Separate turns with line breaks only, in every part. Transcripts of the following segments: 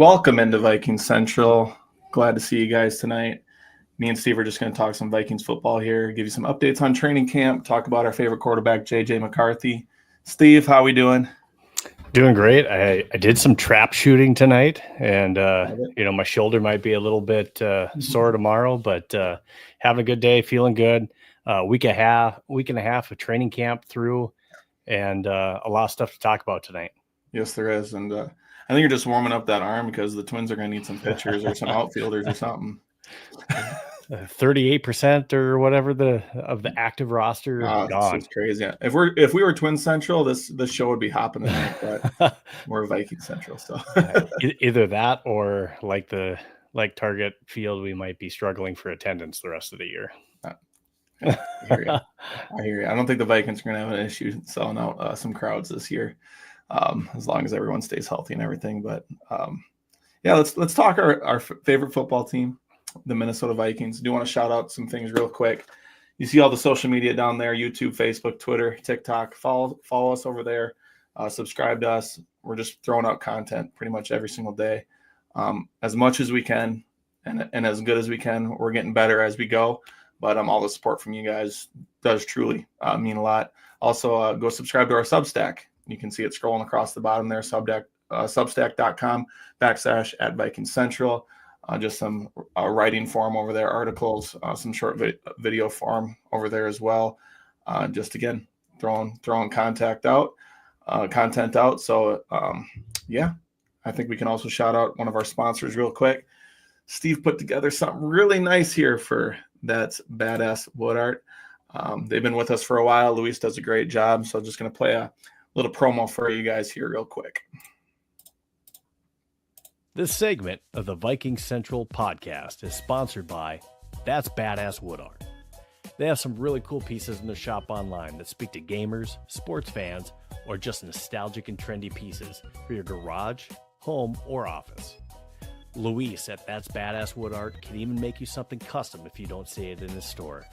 Welcome into Vikings Central. Glad to see you guys tonight. Me and Steve are just going to talk some Vikings football here, give you some updates on training camp, talk about our favorite quarterback, J.J. McCarthy. Steve, how we doing?
Doing great. I did some trap shooting tonight, and my shoulder might be a little bit sore tomorrow, but having a good day, feeling good. Week and a half of training camp through, and a lot of stuff to talk about tonight.
Yes, there is, and I think you're just warming up that arm because the Twins are going to need some pitchers or some outfielders or something.
38% or whatever of the active roster gone.
It's crazy. Yeah. If we were Twin Central, this show would be hopping tonight, but we're Viking Central, so
either that or like Target Field, we might be struggling for attendance the rest of the year.
I hear you. I don't think the Vikings are going to have an issue selling out some crowds this year, as long as everyone stays healthy and everything. But let's talk our favorite football team, the Minnesota Vikings. I do want to shout out some things real quick. You see all the social media down there: YouTube, Facebook, Twitter, TikTok. Follow us over there. Subscribe to us. We're just throwing out content pretty much every single day, as much as we can, and as good as we can. We're getting better as we go. But all the support from you guys does truly mean a lot. Also, go subscribe to our Substack. You can see it scrolling across the bottom there, substack.com/@VikingsCentral. Just some writing form over there, articles, some short video form over there as well. Just again, throwing content out. So I think we can also shout out one of our sponsors real quick. Steve put together something really nice here for That's Badass Wood Art. They've been with us for a while. Luis does a great job. So I'm just going to play a little promo for you guys here real quick.
This segment of the Viking Central podcast is sponsored by That's Badass Wood Art. They have some really cool pieces in their shop online that speak to gamers, sports fans, or just nostalgic and trendy pieces for your garage, home, or office. Luis at That's Badass Wood Art can even make you something custom if you don't see it in his store.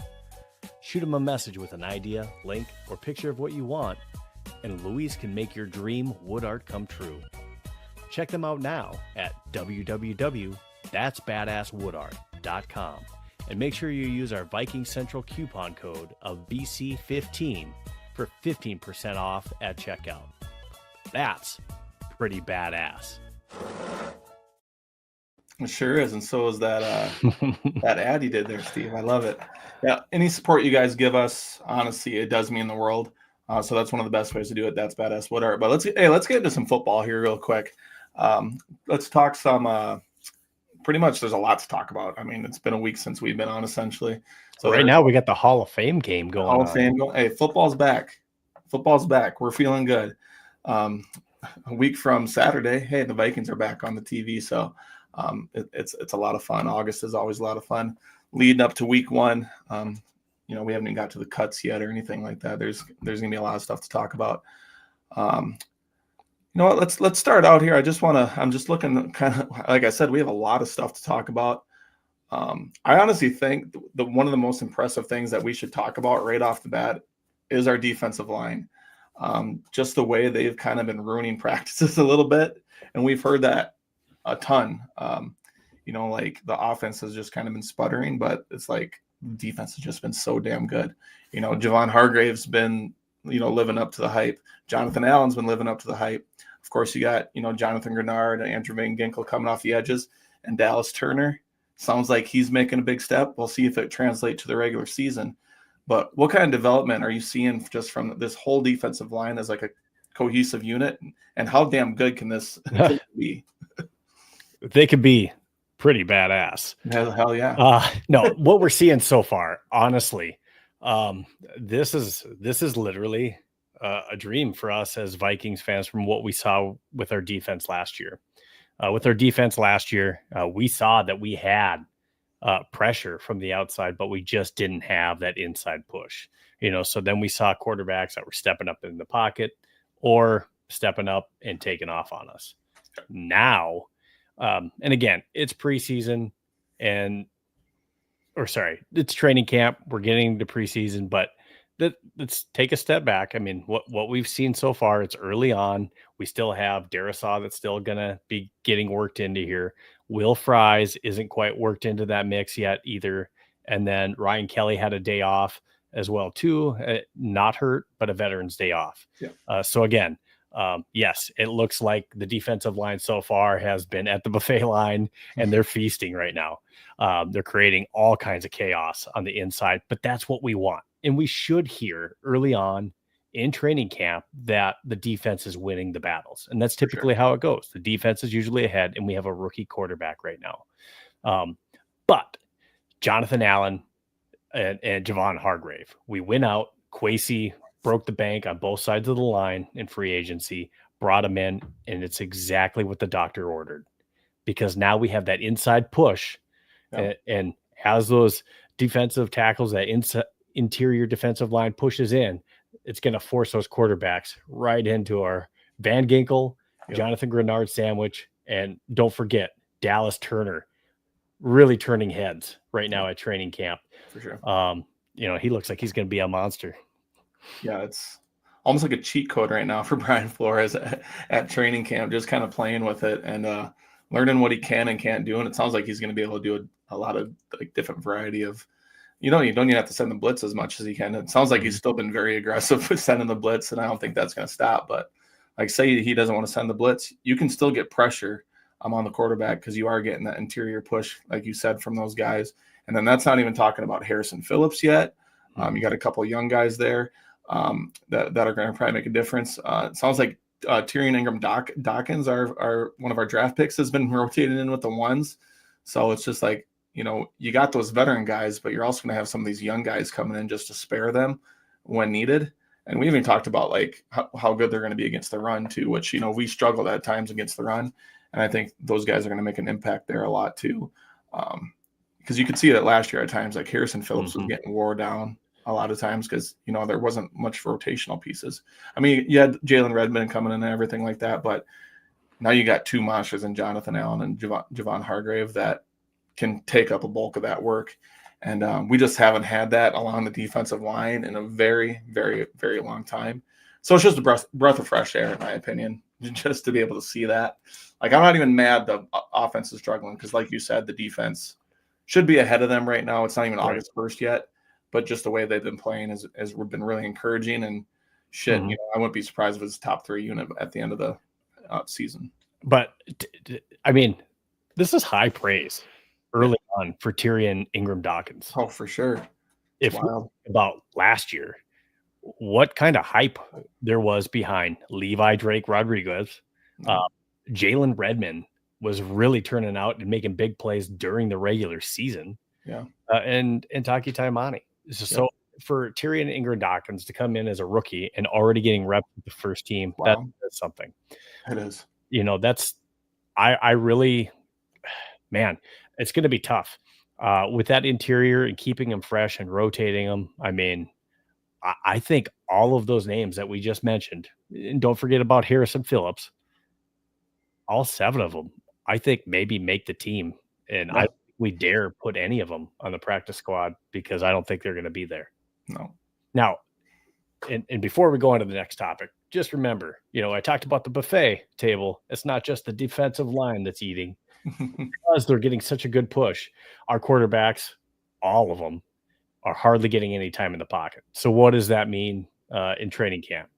Shoot him a message with an idea, link, or picture of what you want, and Luis can make your dream wood art come true. Check them out now at www.thatsbadasswoodart.com and make sure you use our Viking Central coupon code of BC15 for 15% off at checkout. That's pretty badass.
It sure is, and so is that that ad you did there, Steve. I love it. Yeah, any support you guys give us, honestly, it does mean the world. So that's one of the best ways to do it. That's Badass Wood Art. But let's get into some football here real quick. Let's talk some. Pretty much, there's a lot to talk about. I mean, it's been a week since we've been on, essentially.
So right now we got the Hall of Fame game going.
Hall of Fame going. Hey, football's back. Football's back. We're feeling good. A week from Saturday, hey, the Vikings are back on the TV. So. It's a lot of fun. August is always a lot of fun. Leading up to week one, we haven't even got to the cuts yet or anything like that. There's gonna be a lot of stuff to talk about. Let's start out here. I'm just looking kind of, like I said, we have a lot of stuff to talk about. I honestly think one of the most impressive things that we should talk about right off the bat is our defensive line. Just the way they've kind of been ruining practices a little bit, and we've heard that a ton. Like the offense has just kind of been sputtering, but it's like defense has just been so damn good. Javon Hargrave's been, living up to the hype. Jonathan Allen's been living up to the hype. Of course, you got, Jonathan Grenard and Andrew Van Ginkel coming off the edges, and Dallas Turner sounds like he's making a big step. We'll see if it translates to the regular season. But what kind of development are you seeing just from this whole defensive line as like a cohesive unit, and how damn good can this be?
They could be pretty badass.
Hell yeah.
No, what we're seeing so far, honestly, this is literally a dream for us as Vikings fans from what we saw with our defense last year. We saw that we had pressure from the outside, but we just didn't have that inside push. So then we saw quarterbacks that were stepping up in the pocket or stepping up and taking off on us. Now, and again, it's preseason it's training camp. We're getting to preseason, but let's take a step back. I mean, what we've seen so far, it's early on. We still have Darisaw that's still going to be getting worked into here. Will Fries isn't quite worked into that mix yet either. And then Ryan Kelly had a day off as well too. Not hurt, but a veteran's day off.
Yeah.
So again, yes, it looks like the defensive line so far has been at the buffet line and they're feasting right now. They're creating all kinds of chaos on the inside, but that's what we want. And we should hear early on in training camp that the defense is winning the battles. And that's typically how it goes. The defense is usually ahead, and we have a rookie quarterback right now. But Jonathan Allen and Javon Hargrave, we went out. Kwesi broke the bank on both sides of the line in free agency, brought him in, and it's exactly what the doctor ordered. Because now we have that inside push. Yeah. And as those defensive tackles, that interior defensive line pushes in, it's going to force those quarterbacks right into our Van Ginkel, Jonathan Grenard sandwich. And don't forget Dallas Turner really turning heads right now at training camp.
For sure.
He looks like he's going to be a monster.
Yeah, it's almost like a cheat code right now for Brian Flores at training camp, just kind of playing with it and learning what he can and can't do. And it sounds like he's going to be able to do a lot of like different variety of, you don't even have to send the blitz as much as he can. It sounds like he's still been very aggressive with sending the blitz, and I don't think that's going to stop. But like, say he doesn't want to send the blitz, you can still get pressure on the quarterback because you are getting that interior push, like you said, from those guys. And then that's not even talking about Harrison Phillips yet. You got a couple of young guys there that are going to probably make a difference. It sounds like Tyrion Ingram Dawkins, our one of our draft picks, has been rotated in with the ones. So it's just like, you got those veteran guys, but you're also going to have some of these young guys coming in just to spare them when needed. And we even talked about like how good they're going to be against the run too, which, we struggled at times against the run. And I think those guys are going to make an impact there a lot too. Because you could see that last year at times, like Harrison Phillips was getting wore down a lot of times because, there wasn't much rotational pieces. I mean, you had Jalen Redmond coming in and everything like that, but now you got two monsters in Jonathan Allen and Javon Hargrave that can take up a bulk of that work. And we just haven't had that along the defensive line in a very, very, very long time. So it's just a breath of fresh air, in my opinion, just to be able to see that. Like, I'm not even mad the offense is struggling because, like you said, the defense should be ahead of them right now. It's not even August 1st yet, but just the way they've been playing has been really encouraging. And shit, I wouldn't be surprised if it's top 3 unit at the end of the season.
But, I mean, this is high praise early on for Tyrion Ingram Dawkins.
Oh, for sure.
If we think about last year, what kind of hype there was behind Levi Drake Rodriguez, Jalen Redmond was really turning out and making big plays during the regular season.
Yeah.
And Taki Taimani. So for Tyrion Ingram Dawkins to come in as a rookie and already getting reps with the first team, that's something.
It is.
That's I really, man, it's going to be tough with that interior and keeping them fresh and rotating them. I mean, I think all of those names that we just mentioned, and don't forget about Harrison Phillips, all 7 of them, I think maybe make the team. And I don't think we dare put any of them on the practice squad because I don't think they're going to be there.
No.
Now, and before we go on to the next topic, just remember, I talked about the buffet table. It's not just the defensive line that's eating. Because they're getting such a good push, our quarterbacks, all of them, are hardly getting any time in the pocket. So what does that mean in training camp?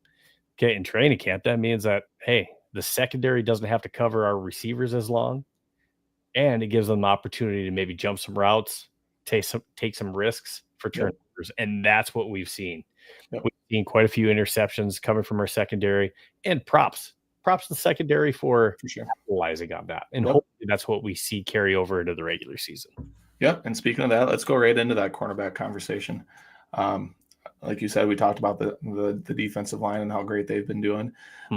Okay, in training camp, that means that, hey, the secondary doesn't have to cover our receivers as long, and it gives them the opportunity to maybe jump some routes, take some risks for turnovers, and that's what we've seen. We've seen quite a few interceptions coming from our secondary, and props the secondary for capitalizing on that. And hopefully that's what we see carry over into the regular season.
Yep. And speaking of that, let's go right into that cornerback conversation. Like you said, we talked about the defensive line and how great they've been doing,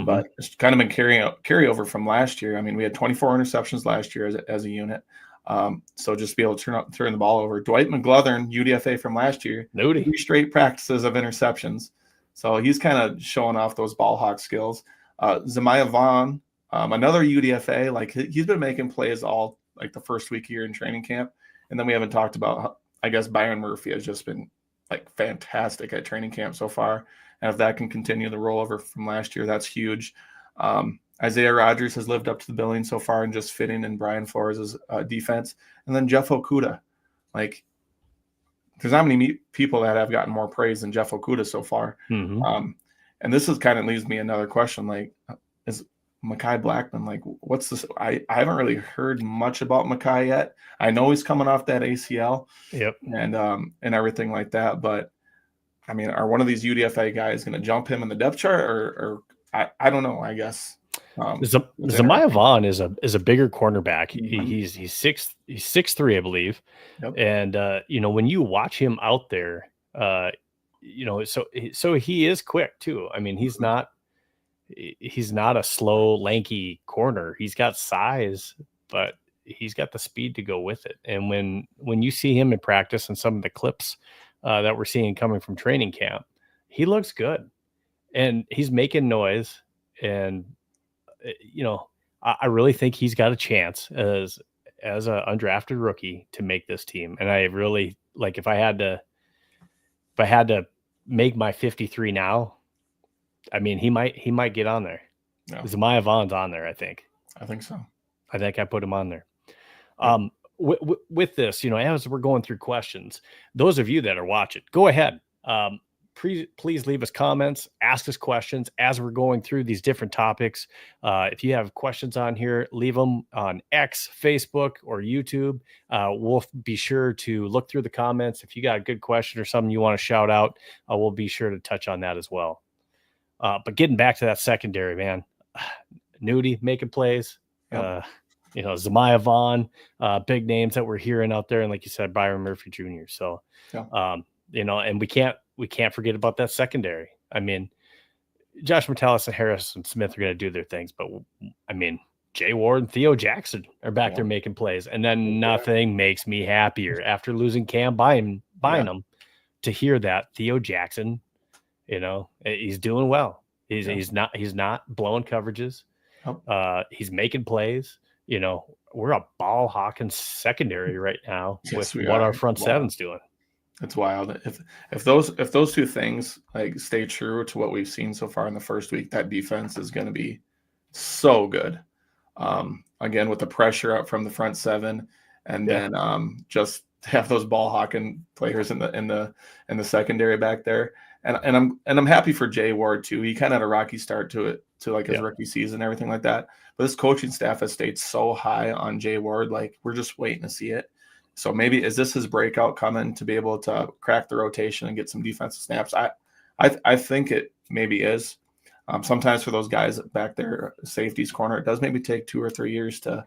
but it's kind of been carryover from last year. I mean, we had 24 interceptions last year as a unit. So just be able to turn the ball over. Dwight McGlothern, UDFA from last year, 3 straight practices of interceptions. So he's kind of showing off those ball hawk skills. Zemiah Vaughn, another UDFA, like he's been making plays all like the first week here in training camp. And then we haven't talked about, I guess, Byron Murphy has just been like fantastic at training camp so far. And if that can continue the rollover from last year, that's huge. Isaiah Rodgers has lived up to the billing so far and just fitting in Brian Flores' defense. And then Jeff Okudah, like, there's not many people that have gotten more praise than Jeff Okudah so far.
Mm-hmm.
And this is kind of leaves me another question, like, is Mekhi Blackman, like, what's this? I haven't really heard much about Mekhi yet. I know he's coming off that ACL and everything like that, but I mean, are one of these UDFA guys going to jump him in the depth chart, or I don't know, I guess.
Zamiah Vaughn is a bigger cornerback.
Mhm.
He's 6'3", I believe.
Yep.
And when you watch him out there, so he is quick too. I mean, he's not a slow, lanky corner. He's got size, but he's got the speed to go with it. And when you see him in practice and some of the clips that we're seeing coming from training camp, he looks good and he's making noise. And I really think he's got a chance as an undrafted rookie to make this team. And I really, like, if I had to make my 53 now, I mean, he might get on there.
Yeah.
Zamiah Vaughn's on there, I think.
I think so.
I think I put him on there.
Yep.
With this, as we're going through questions, those of you that are watching, go ahead. Please leave us comments, ask us questions as we're going through these different topics. If you have questions on here, leave them on X, Facebook, or YouTube. We'll be sure to look through the comments. If you got a good question or something you want to shout out, we'll be sure to touch on that as well. But getting back to that secondary, man, Nudie making plays,
Yep.
Zamiah Vaughn, big names that we're hearing out there. And like you said, Byron Murphy Jr. So,
Yeah.
And we can't forget about that secondary. I mean, Josh Metellus and Harrison Smith are going to do their things, but I mean, Jay Ward and Theo Jackson are back there making plays. And then nothing makes me happier after losing Cam buying them to hear that Theo Jackson, he's doing well. He's not blowing coverages. He's making plays. We're a ball hawking secondary right now with what our front seven's doing.
It's wild. If those two things like stay true to what we've seen so far in the first week, that defense is going to be so good. Again, with the pressure up from the front seven, and then just have those ball hawking players in the secondary back there. And I'm happy for Jay Ward too. He kind of had a rocky start to his rookie season and everything like that. But this coaching staff has stayed so high on Jay Ward, like we're just waiting to see it. So maybe is this his breakout coming to be able to crack the rotation and get some defensive snaps? I think it maybe is. Sometimes for those guys back there, safeties corner, it does maybe take 2 or 3 years to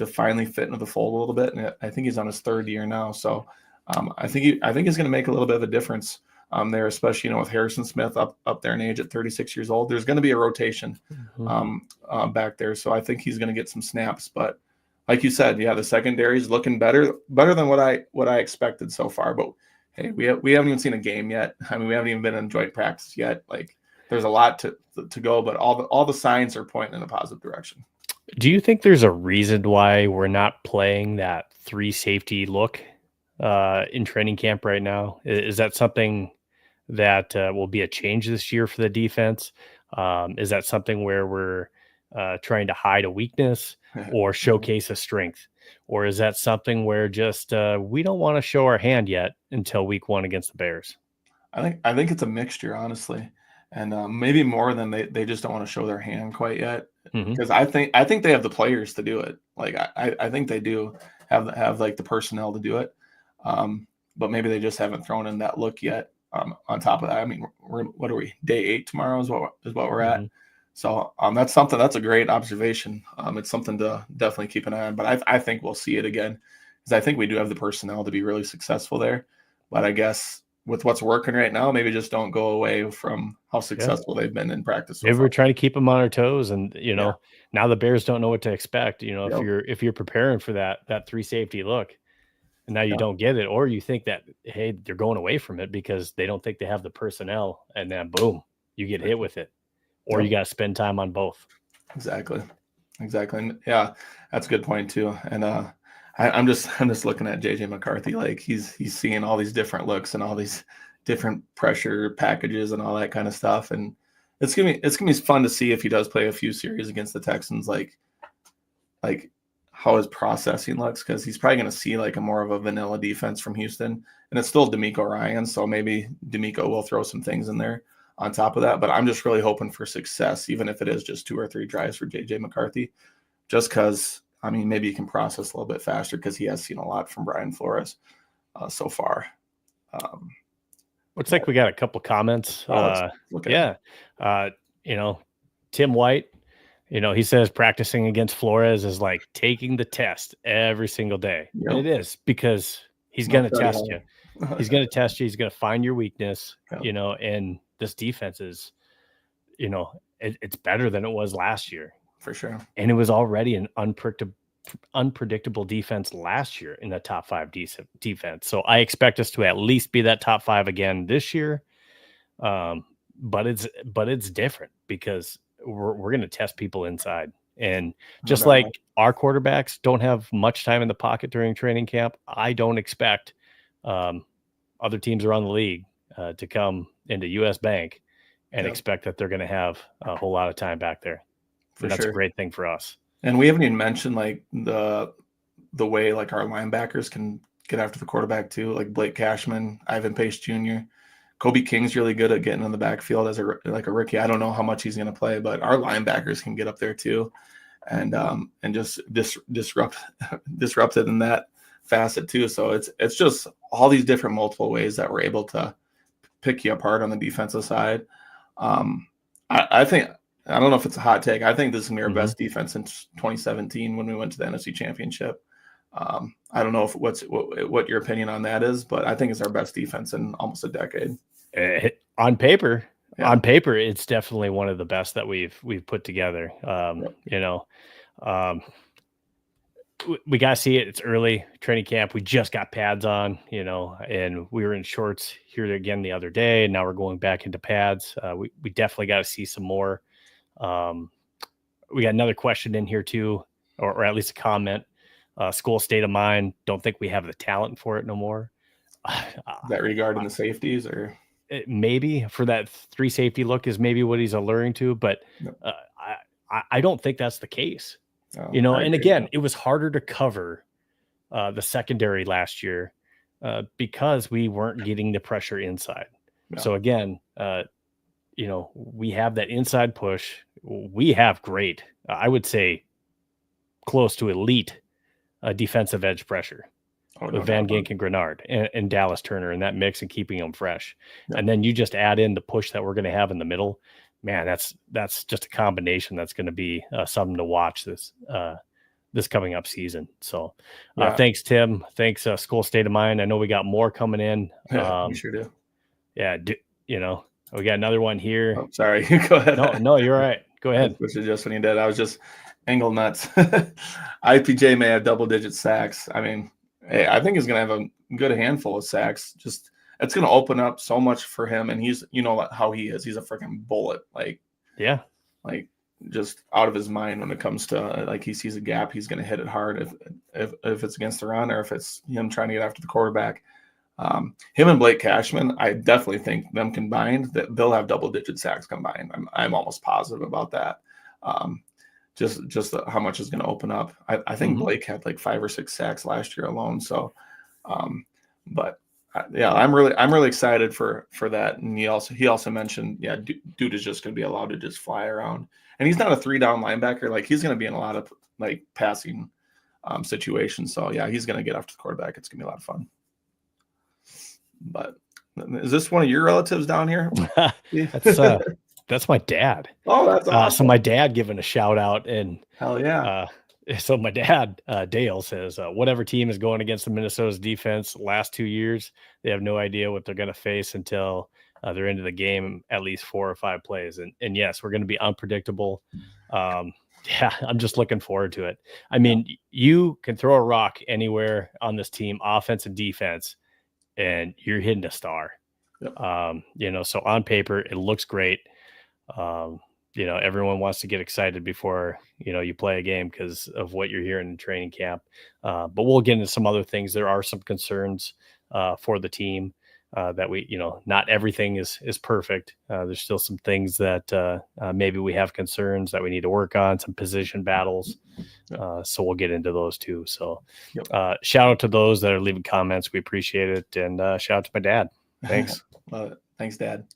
finally fit into the fold a little bit. And I think he's on his 3rd year now. So I think he's going to make a little bit of a difference there, especially with Harrison Smith up there in age at 36 years old. There's going to be a rotation back there. So I think he's going to get some snaps. But like you said, the secondary is looking better than what I expected so far. But hey, we haven't even seen a game yet. I mean, we haven't even been in joint practice yet. Like, there's a lot to go, but all the signs are pointing in a positive direction.
Do you think there's a reason why we're not playing that 3 safety look in training camp right now? Is that something that will be a change this year for the defense? Is that something where we're trying to hide a weakness or showcase a strength? Or is that something where just we don't want to show our hand yet until week 1 against the Bears?
I think it's a mixture, honestly. And maybe more than they just don't want to show their hand quite yet. Because I think they have the players to do it. Like I think they do have like the personnel to do it. But maybe they just haven't thrown in that look yet. On top of that, I mean, what are we? Day 8 tomorrow is what we're at. So that's a great observation. It's something to definitely keep an eye on. But I think we'll see it again because I think we do have the personnel to be really successful there. But I guess with what's working right now, maybe just don't go away from how successful they've been in practice.
Maybe we're trying to keep them on our toes, and now the Bears don't know what to expect. If you're preparing for that 3 safety look, and now you don't get it, or you think that hey, they're going away from it because they don't think they have the personnel, and then boom, you get hit with it, or you got to spend time on both.
Exactly. And yeah, that's a good point too. And I'm just looking at JJ McCarthy, like he's seeing all these different looks and all these different pressure packages and all that kind of stuff. And it's gonna be fun to see if he does play a few series against the Texans, like how his processing looks, because he's probably going to see like a more of a vanilla defense from Houston, and it's still D'Amico Ryan, so maybe D'Amico will throw some things in there on top of that. But I'm just really hoping for success, even if it is just 2 or 3 drives for JJ McCarthy, just because maybe he can process a little bit faster because he has seen a lot from Brian Flores so far.
Looks like we got a couple comments.
Look at
Tim White. He says practicing against Flores is like taking the test every single day. Yep. And it is, because he's going to test you. He's going to test you. He's going to find your weakness, yep. And this defense is, it's better than it was last year.
For sure.
And it was already an unpredictable defense last year in the top 5 defense. So I expect us to at least be that top 5 again this year. But it's different because we're going to test people inside. And just like our quarterbacks don't have much time in the pocket during training camp, I don't expect other teams around the league to come into US Bank and expect that they're going to have a whole lot of time back there. That's a great thing for us.
And we haven't even mentioned like the way like our linebackers can get after the quarterback too, like Blake Cashman, Ivan Pace Jr., Kobe King's really good at getting in the backfield as a rookie. I don't know how much he's going to play, but our linebackers can get up there too, and just disrupt it in that facet too. So it's just all these different multiple ways that we're able to pick you apart on the defensive side. I think, I don't know if it's a hot take, I think this is going to be our best defense since 2017 when we went to the NFC Championship. I don't know what your opinion on that is, but I think it's our best defense in almost a decade.
On paper, it's definitely one of the best that we've put together. We got to see it. It's early training camp. We just got pads on, and we were in shorts here again the other day, and now we're going back into pads. We definitely got to see some more. We got another question in here too, or at least a comment. School state of mind. Don't think we have the talent for it no more.
That regarding the safeties, or
maybe for that 3 safety look is maybe what he's alluring to, but I don't think that's the case. And again, it was harder to cover the secondary last year because we weren't getting the pressure inside. Yeah. So again, we have that inside push. We have great, I would say, close to elite defensive edge pressure with Van Gink and Grenard and Dallas Turner in that mix and keeping them fresh. Yeah. And then you just add in the push that we're going to have in the middle. Man, that's just a combination that's going to be something to watch this coming up season. So thanks, Tim. Thanks, School State of Mind. I know we got more coming in.
Yeah, we sure do.
Yeah, we got another one here.
Oh, sorry. Go ahead.
No, you're all right. Go ahead.
Which is just when you did. I was just angle nuts. IPJ may have double-digit sacks. I think he's going to have a good handful of sacks. Just it's going to open up so much for him, and he's how he is. He's a freaking bullet. Just out of his mind when it comes to he sees a gap, he's going to hit it hard if it's against the run or if it's him trying to get after the quarterback. Him and Blake Cashman, I definitely think them combined that they'll have double-digit sacks combined. I'm almost positive about that. Just how much is going to open up. I think Blake had 5 or 6 sacks last year alone. So, I'm really excited for that. And he also mentioned, dude is just going to be allowed to just fly around, and he's not a 3-down linebacker. He's going to be in a lot of passing situations. So he's going to get after the quarterback. It's going to be a lot of fun. But is this one of your relatives down here?
That's my dad.
Oh, that's awesome.
So my dad giving a shout out, and
hell yeah.
So my dad, Dale, says, whatever team is going against the Minnesota's defense last 2 years, they have no idea what they're going to face until they're into the game at least 4 or 5 plays. And yes, we're going to be unpredictable. I'm just looking forward to it. You can throw a rock anywhere on this team, offense and defense, and you're hitting a star. Yep. So on paper, it looks great. Everyone wants to get excited before, you play a game because of what you're hearing in training camp. But we'll get into some other things. There are some concerns for the team. that we, not everything is perfect. There's still some things that maybe we have concerns that we need to work on, some position battles. So we'll get into those too. So shout out to those that are leaving comments. We appreciate it. And shout out to my dad. Thanks.
Love it. Thanks, Dad.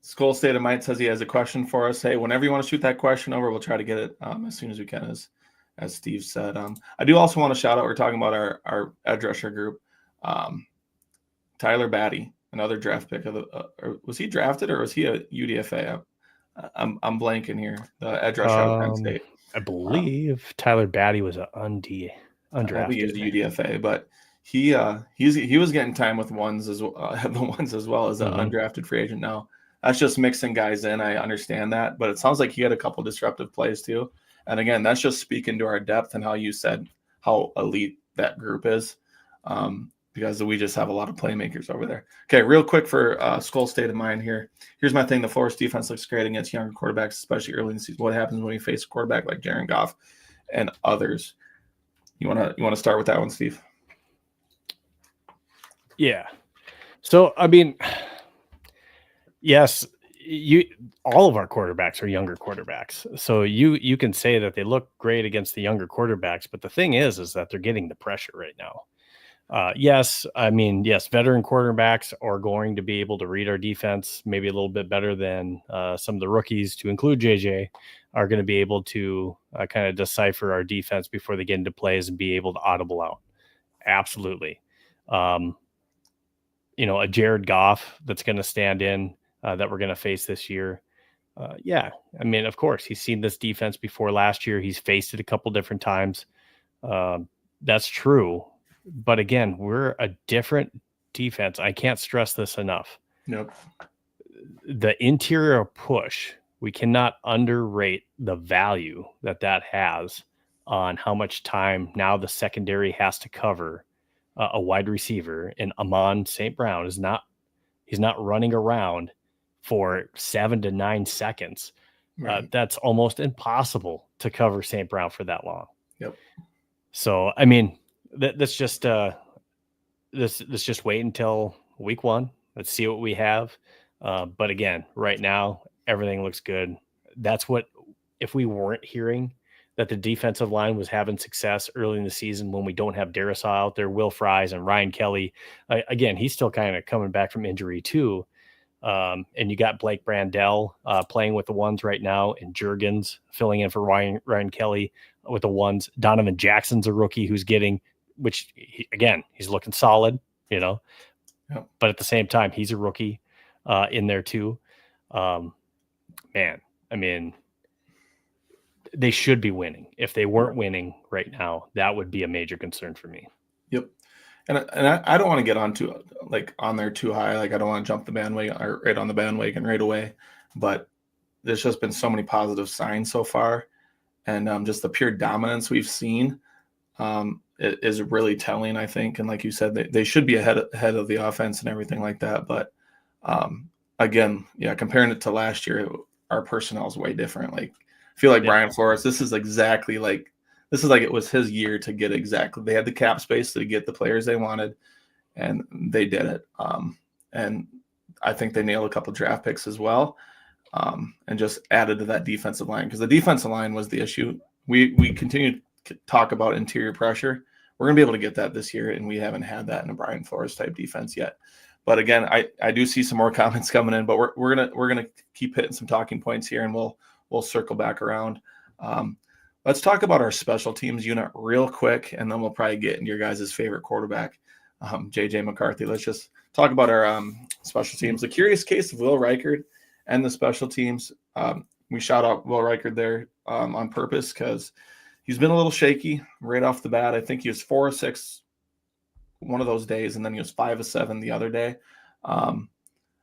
Skull State of Mind says he has a question for us. Hey, whenever you want to shoot that question over, we'll try to get it as soon as we can, as Steve said. I do also want to shout out, we're talking about our edge rusher group. Tyler Batty, another draft pick. Was he drafted or was he a UDFA? I'm blanking here. The edge rusher out of Penn State.
I believe Tyler Batty was an undrafted.
I think he was a UDFA, but he was getting time with ones as well, the ones as well as an undrafted free agent now. That's just mixing guys in. I understand that, but it sounds like he had a couple disruptive plays too. And again, that's just speaking to our depth and how you said how elite that group is, because we just have a lot of playmakers over there. Okay, real quick for Skull State of Mind here. Here's my thing. The Forest defense looks great against younger quarterbacks, especially early in the season. What happens when you face a quarterback like Jared Goff and others? You want to start with that one, Steve?
Yeah. So, I mean, yes, all of our quarterbacks are younger quarterbacks. So you can say that they look great against the younger quarterbacks, but the thing is that they're getting the pressure right now. Yes, veteran quarterbacks are going to be able to read our defense maybe a little bit better than some of the rookies, to include JJ, are going to be able to kind of decipher our defense before they get into plays and be able to audible out. Absolutely. A Jared Goff that's going to stand in that we're going to face this year. Of course, he's seen this defense before last year. He's faced it a couple different times. That's true. But again, we're a different defense. I can't stress this enough.
Nope.
The interior push, we cannot underrate the value that has on how much time now the secondary has to cover a wide receiver. And Amon St. Brown he's not running around for 7 to 9 seconds. Right. That's almost impossible to cover St. Brown for that long.
Yep.
So, I mean, let's just let's just wait until week 1. Let's see what we have. But again, right now, everything looks good. That's what, if we weren't hearing that the defensive line was having success early in the season when we don't have Darisaw out there, Will Fries and Ryan Kelly, again, he's still kind of coming back from injury too. And you got Blake Brandell playing with the ones right now, and Juergens filling in for Ryan Kelly with the ones. Donovan Jackson's a rookie who's getting, he's looking solid, Yep. But at the same time, he's a rookie in there too. They should be winning. If they weren't winning right now, that would be a major concern for me.
Yep. And I don't want to get on there too high. Like, I don't want to jump the bandwagon or right on the bandwagon right away. But there's just been so many positive signs so far. And just the pure dominance we've seen is really telling, I think. And like you said, they should be ahead of the offense and everything like that. But again, comparing it to last year, our personnel is way different. Like, I feel like Brian Flores, this is like it was his year to get exactly. They had the cap space to get the players they wanted, and they did it. And I think they nailed a couple draft picks as well, and just added to that defensive line, because the defensive line was the issue. We continue to talk about interior pressure. We're going to be able to get that this year, and we haven't had that in a Brian Flores type defense yet. But again, I do see some more comments coming in, but we're gonna keep hitting some talking points here, and we'll circle back around. Let's talk about our special teams unit real quick, and then we'll probably get into your guys' favorite quarterback, JJ McCarthy. Let's just talk about our special teams. The curious case of Will Reichard and the special teams. We shout out Will Reichard there on purpose because he's been a little shaky right off the bat. I think he was 4 or 6 one of those days, and then he was 5 or 7 the other day.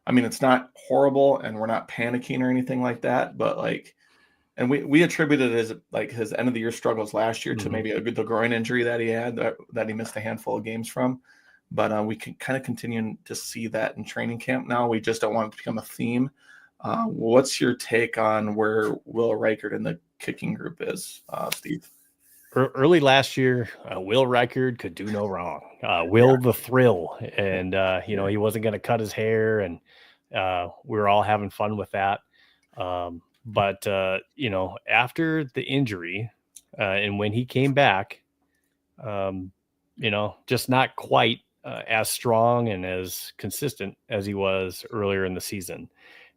It's not horrible, and we're not panicking or anything like that, but and we attributed his end of the year struggles last year to maybe the groin injury that he had that he missed a handful of games from. But we can kind of continue to see that in training camp now. We just don't want it to become a theme. What's your take on where Will Reichard in the kicking group is, Steve?
early last year, Will Reichard could do no wrong. Will the Thrill, and he wasn't going to cut his hair, and we were all having fun with that. But after the injury, and when he came back, just not quite as strong and as consistent as he was earlier in the season.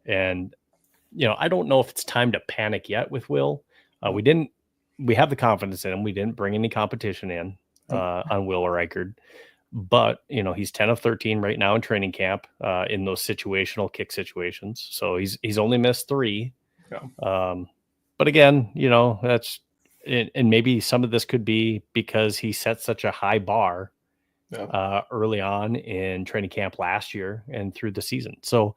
And I don't know if it's time to panic yet with Will. We have the confidence in him. We didn't bring any competition in on Will Reichard, but he's 10 of 13 right now in training camp in those situational kick situations. So he's only missed 3.
Yeah.
But again, that's, and maybe some of this could be because he set such a high bar early on in training camp last year and through the season. So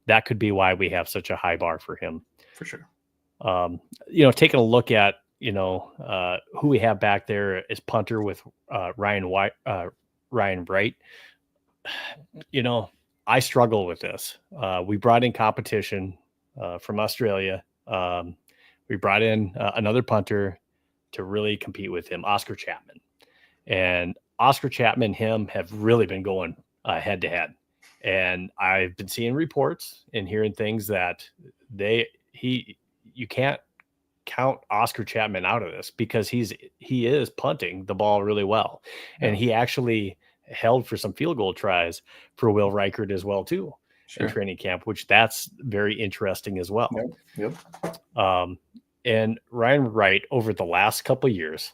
that could be why we have such a high bar for him.
For sure.
Taking a look at, who we have back there is punter with Ryan Wright. I struggle with this. We brought in competition from Australia. We brought in another punter to really compete with him, Oscar Chapman. And Oscar Chapman and him have really been going head to head. And I've been seeing reports and hearing things that you can't count Oscar Chapman out of this because he is punting the ball really well. Yeah. And he actually held for some field goal tries for Will Reichard as well too in training camp, which that's very interesting as well.
Yep.
And Ryan Wright over the last couple of years,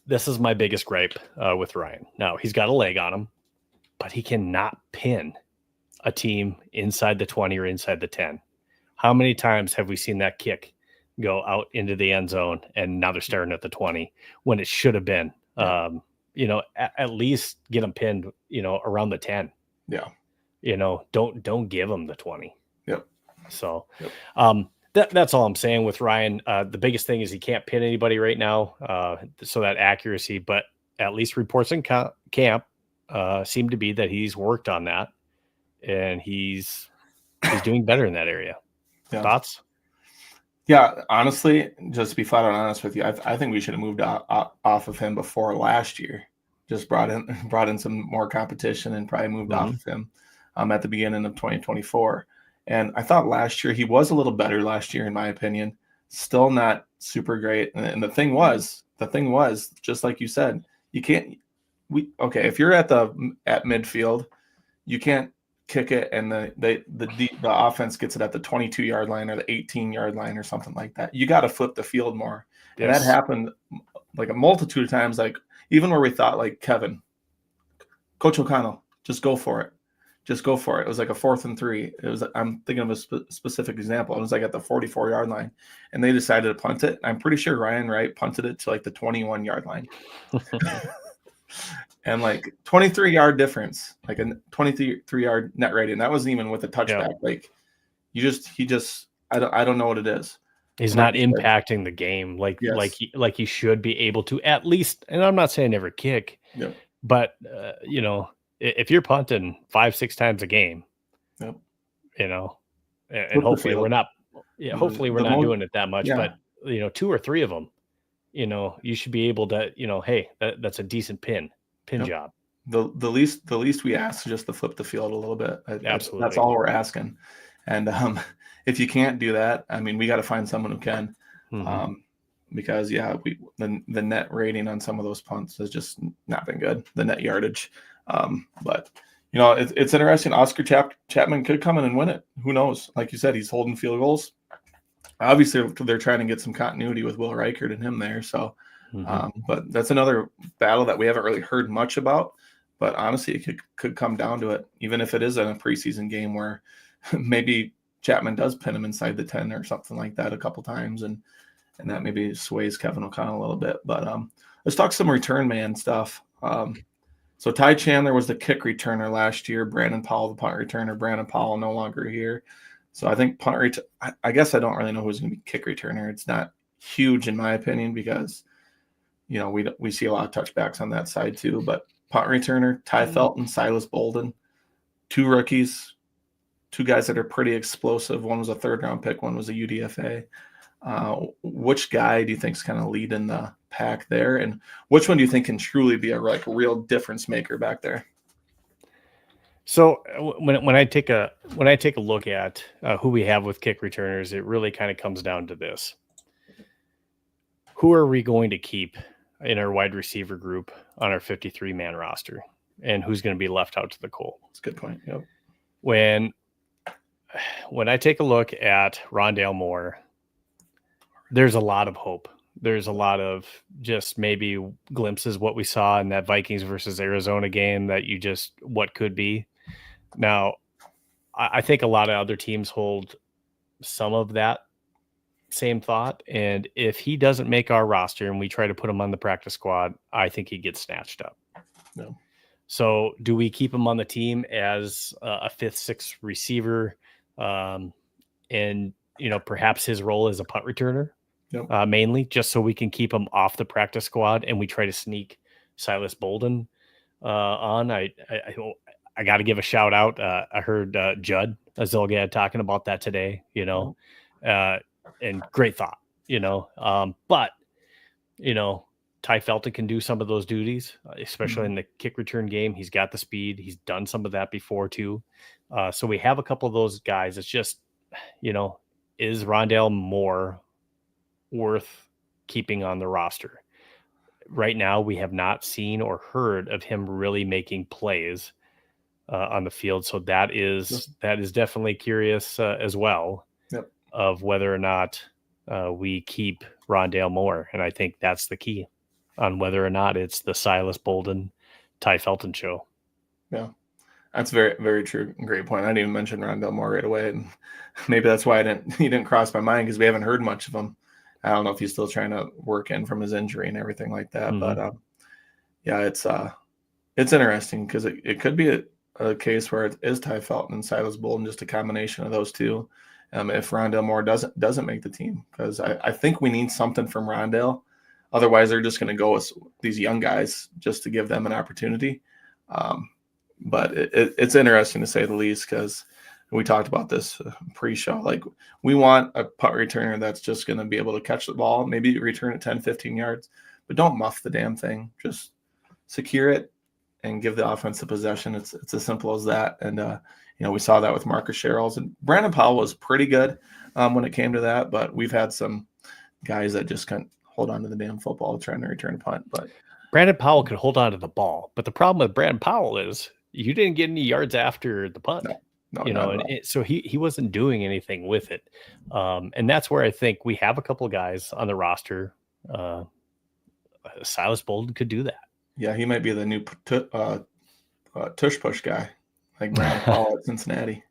this is my biggest gripe with Ryan. Now he's got a leg on him, but he cannot pin a team inside the 20 or inside the 10. How many times have we seen that kick go out into the end zone and now they're starting at the 20 when it should have been, at least get them pinned, around the 10.
Yeah.
Don't give them the 20.
Yep.
So, that's all I'm saying with Ryan. The biggest thing is he can't pin anybody right now. So that accuracy, but at least reports in camp seem to be that he's worked on that and he's doing better in that area. Yeah. Thoughts?
Yeah, honestly, just to be flat out honest with you, I think we should have moved off of him before last year. Just brought in some more competition and probably moved off of him at the beginning of 2024. And I thought last year he was a little better last year, in my opinion. Still not super great. And the thing was, just like you said, you can't. If you're at midfield, you can't kick it and the offense gets it at the 22-yard line or the 18-yard line or something like that. You got to flip the field more. Yes. And that happened like a multitude of times, like even where we thought like Kevin, Coach O'Connell, just go for it. It was like a 4th and 3. I'm thinking of a specific example. It was like at the 44-yard line and they decided to punt it. I'm pretty sure Ryan Wright punted it to like the 21-yard line. And like 23-yard difference, like a 23-yard net rating. That wasn't even with a touchback. Yeah. Like he just I don't know what it is.
He's not impacting the game like he should be able to, at least. And I'm not saying never kick, but if you're punting 5-6 times a game, and hopefully we're not doing it that much, but 2 or 3 of them, you should be able to, hey, that's a decent pin job.
The least we ask is just to flip the field a little bit.
Absolutely.
That's all we're asking. And if you can't do that, I mean, we got to find someone who can, because the net rating on some of those punts has just not been good. The net yardage. But it's interesting. Oscar Chapman could come in and win it. Who knows? Like you said, he's holding field goals. Obviously, they're trying to get some continuity with Will Reichard and him there. So, but that's another battle that we haven't really heard much about. But honestly, it could come down to it, even if it is in a preseason game where maybe Chapman does pin him inside the 10 or something like that a couple times, and that maybe sways Kevin O'Connell a little bit. But let's talk some return man stuff. So Ty Chandler was the kick returner last year. Brandon Powell, the punt returner. Brandon Powell no longer here. So I think I guess I don't really know who's going to be kick returner. It's not huge in my opinion because, we see a lot of touchbacks on that side too. But punt returner, Ty Felton, Silas Bolden, 2 rookies, 2 guys that are pretty explosive. One was a 3rd-round pick. One was a UDFA. Which guy do you think is kind of leading the pack there. And which one do you think can truly be a real difference maker back there?
So when I take a look at who we have with kick returners, it really kind of comes down to this: who are we going to keep in our wide receiver group on our 53-man roster, and who's going to be left out to the cold?
That's a good point. Yep.
When I take a look at Rondale Moore, there's a lot of hope. There's a lot of just maybe glimpses what we saw in that Vikings versus Arizona game that what could be. Now, I think a lot of other teams hold some of that same thought. And if he doesn't make our roster and we try to put him on the practice squad, I think he gets snatched up.
No.
So do we keep him on the team as a fifth, sixth receiver? And, perhaps his role as a punt returner, mainly just so we can keep him off the practice squad and we try to sneak Silas Bolden on. I got to give a shout out. I heard Judd Azilgad talking about that today, and great thought, but, Ty Felton can do some of those duties, especially in the kick return game. He's got the speed. He's done some of that before too. So we have a couple of those guys. It's just, is Rondale Moore worth keeping on the roster? Right now, we have not seen or heard of him really making plays on the field. So that is definitely curious as well.
Yep.
Of whether or not we keep Rondale Moore. And I think that's the key on whether or not it's the Silas Bolden, Ty Felton show.
Yeah, that's very, very true. Great point. I didn't even mention Rondale Moore right away. And maybe that's why he didn't cross my mind, because we haven't heard much of him. I don't know if he's still trying to work in from his injury and everything like that. But it's interesting because it could be a case where it is Ty Felton and Silas Bolden, just a combination of those two. If Rondale Moore doesn't make the team, because I think we need something from Rondale. Otherwise, they're just going to go with these young guys just to give them an opportunity. But it's interesting to say the least, because we talked about this pre-show. Like, we want a punt returner that's just going to be able to catch the ball, maybe return it 10, 15 yards, but don't muff the damn thing. Just secure it and give the offense the possession. It's as simple as that. And, we saw that with Marcus Sherrills, and Brandon Powell was pretty good when it came to that, but we've had some guys that just can't hold on to the damn football trying to return a punt. But
Brandon Powell could hold on to the ball, but the problem with Brandon Powell is you didn't get any yards after the punt.
No,
so he wasn't doing anything with it. And that's where I think we have a couple of guys on the roster. Silas Bolden could do that.
Yeah, he might be the new tush push guy, like Brandon Powell at Cincinnati.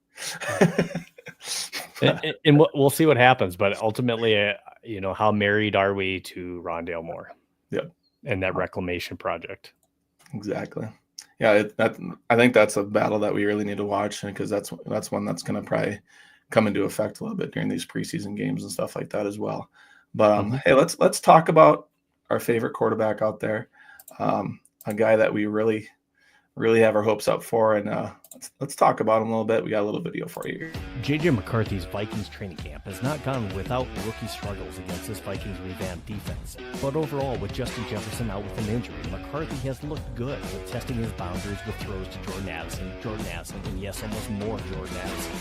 and we'll see what happens. But ultimately, how married are we to Rondale Moore?
Yep.
And that reclamation project.
Exactly. Yeah, I think that's a battle that we really need to watch, because that's one that's going to probably come into effect a little bit during these preseason games and stuff like that as well. But hey, let's talk about our favorite quarterback out there, a guy that we really have our hopes up for, and let's talk about him a little bit. We got a little video for you.
J.J. McCarthy's Vikings training camp has not gone without rookie struggles against this Vikings revamped defense. But overall, with Justin Jefferson out with an injury, McCarthy has looked good with testing his boundaries with throws to Jordan Addison, and yes, almost more Jordan Addison.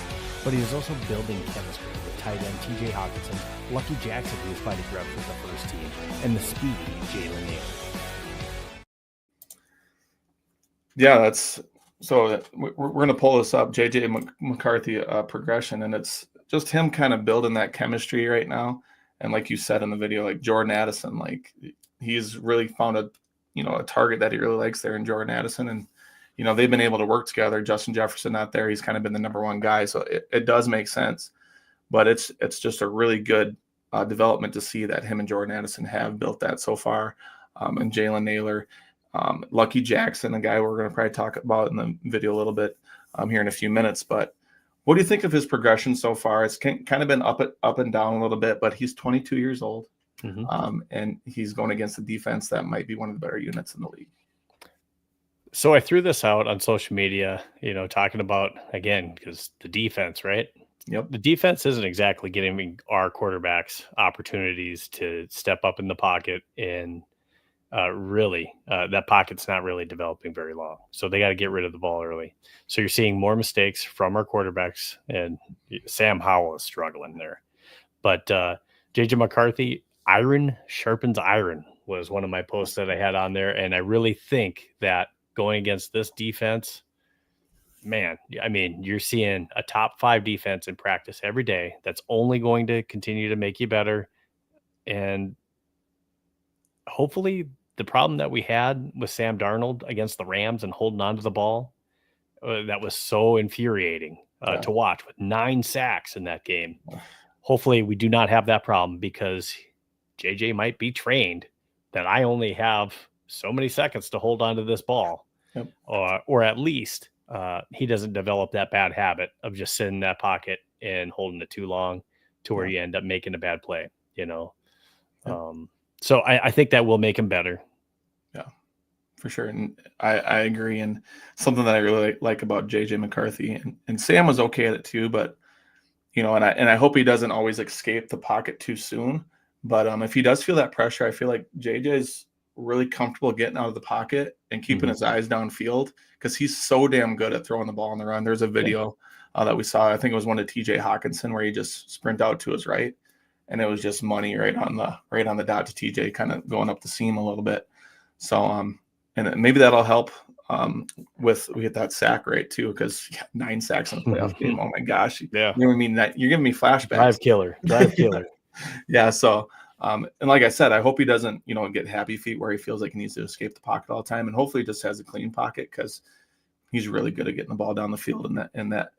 But he is also building chemistry with tight end T.J. Hawkinson, Lucky Jackson, who is fighting reps with the first team, and the speedy Jalen Nailor.
Yeah, so we're going to pull this up, J.J. McCarthy progression, and it's just him kind of building that chemistry right now. And like you said in the video, like Jordan Addison, like he's really found a target that he really likes there in Jordan Addison. And, they've been able to work together. Justin Jefferson not there. He's kind of been the number one guy. So it does make sense. But it's just a really good development to see that him and Jordan Addison have built that so far. And Jalen Nailor, Lucky Jackson, a guy we're going to probably talk about in the video a little bit here in a few minutes. But what do you think of his progression so far? It's kind of been up and down a little bit, but he's 22 years old, and he's going against a defense that might be one of the better units in the league.
So I threw this out on social media, talking about, again, because the defense, right?
Yep.
The defense isn't exactly giving our quarterbacks opportunities to step up in the pocket and really, that pocket's not really developing very long. So they got to get rid of the ball early. So you're seeing more mistakes from our quarterbacks, and Sam Howell is struggling there. But JJ McCarthy, iron sharpens iron was one of my posts that I had on there. And I really think that going against this defense, man, I mean, you're seeing a top 5 defense in practice every day. That's only going to continue to make you better. And hopefully the problem that we had with Sam Darnold against the Rams and holding on to the ball, that was so infuriating to watch, with 9 sacks in that game. Hopefully we do not have that problem, because JJ might be trained that I only have so many seconds to hold on to this ball.
Yep.
Or at least he doesn't develop that bad habit of just sitting in that pocket and holding it too long to where you end up making a bad play, you know? Yep. So I think that will make him better.
Yeah, for sure. And I agree. And something that I really like about JJ McCarthy, and Sam was okay at it too, but you know, and I hope he doesn't always escape the pocket too soon. But if he does feel that pressure, I feel like JJ is really comfortable getting out of the pocket and keeping his eyes downfield, because he's so damn good at throwing the ball on the run. There's a video that we saw, I think it was one of TJ Hawkinson, where he just sprint out to his right, and it was just money right on the dot to TJ, kind of going up the seam a little bit. So and maybe that'll help we get that sack rate too, because 9 sacks in a playoff game. Oh my gosh.
Yeah.
You're giving me flashbacks.
Drive killer.
Yeah. So and like I said, I hope he doesn't, get happy feet where he feels like he needs to escape the pocket all the time. And hopefully he just has a clean pocket, because he's really good at getting the ball down the field in that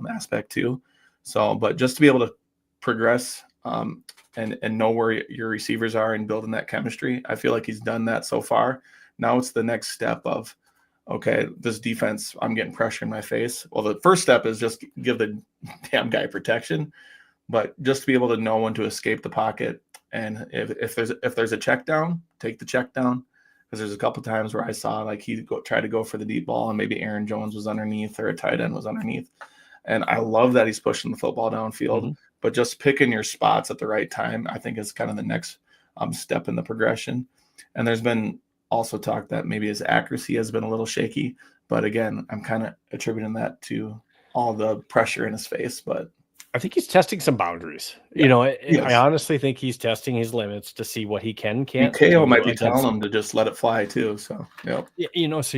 aspect too. So, but just to be able to progress and know where your receivers are and building that chemistry, I feel like he's done that so far. Now it's the next step of, okay, this defense, I'm getting pressure in my face. Well, the first step is just give the damn guy protection, but just to be able to know when to escape the pocket. And if there's a check down, take the check down. Because there's a couple times where I saw like he tried to go for the deep ball, and maybe Aaron Jones was underneath or a tight end was underneath. And I love that he's pushing the football downfield, but just picking your spots at the right time, I think, is kind of the next step in the progression. And there's been also talk that maybe his accuracy has been a little shaky, but again, I'm kind of attributing that to all the pressure in his face. But
I think he's testing some boundaries. Yeah. I honestly think he's testing his limits to see what he can't.
KO might be telling him to just let it fly too. So
so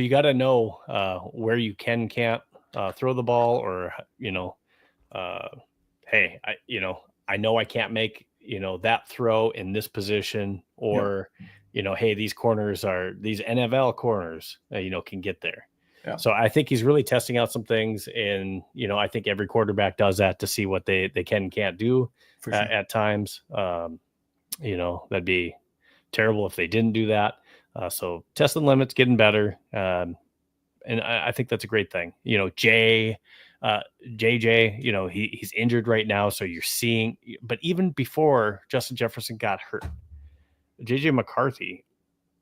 you got to know where you can't throw the ball, or hey, I know I can't make that throw in this position, or hey, these NFL corners can get there. Yeah. So I think he's really testing out some things, and I think every quarterback does that to see what they can and can't do at times. That'd be terrible if they didn't do that. So testing limits, getting better, and I think that's a great thing. JJ, he's injured right now, so you're seeing. But even before Justin Jefferson got hurt, JJ McCarthy,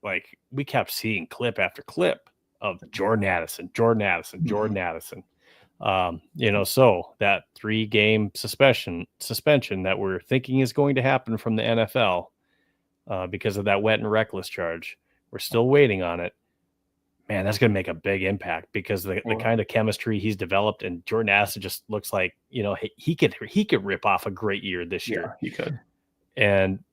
like, we kept seeing clip after clip of Jordan Addison. So that 3-game suspension that we're thinking is going to happen from the NFL because of that wet and reckless charge, we're still waiting on it. Man, that's going to make a big impact, because the kind of chemistry he's developed, and Jordan Addison just looks like, he could rip off a great year this year.
He could.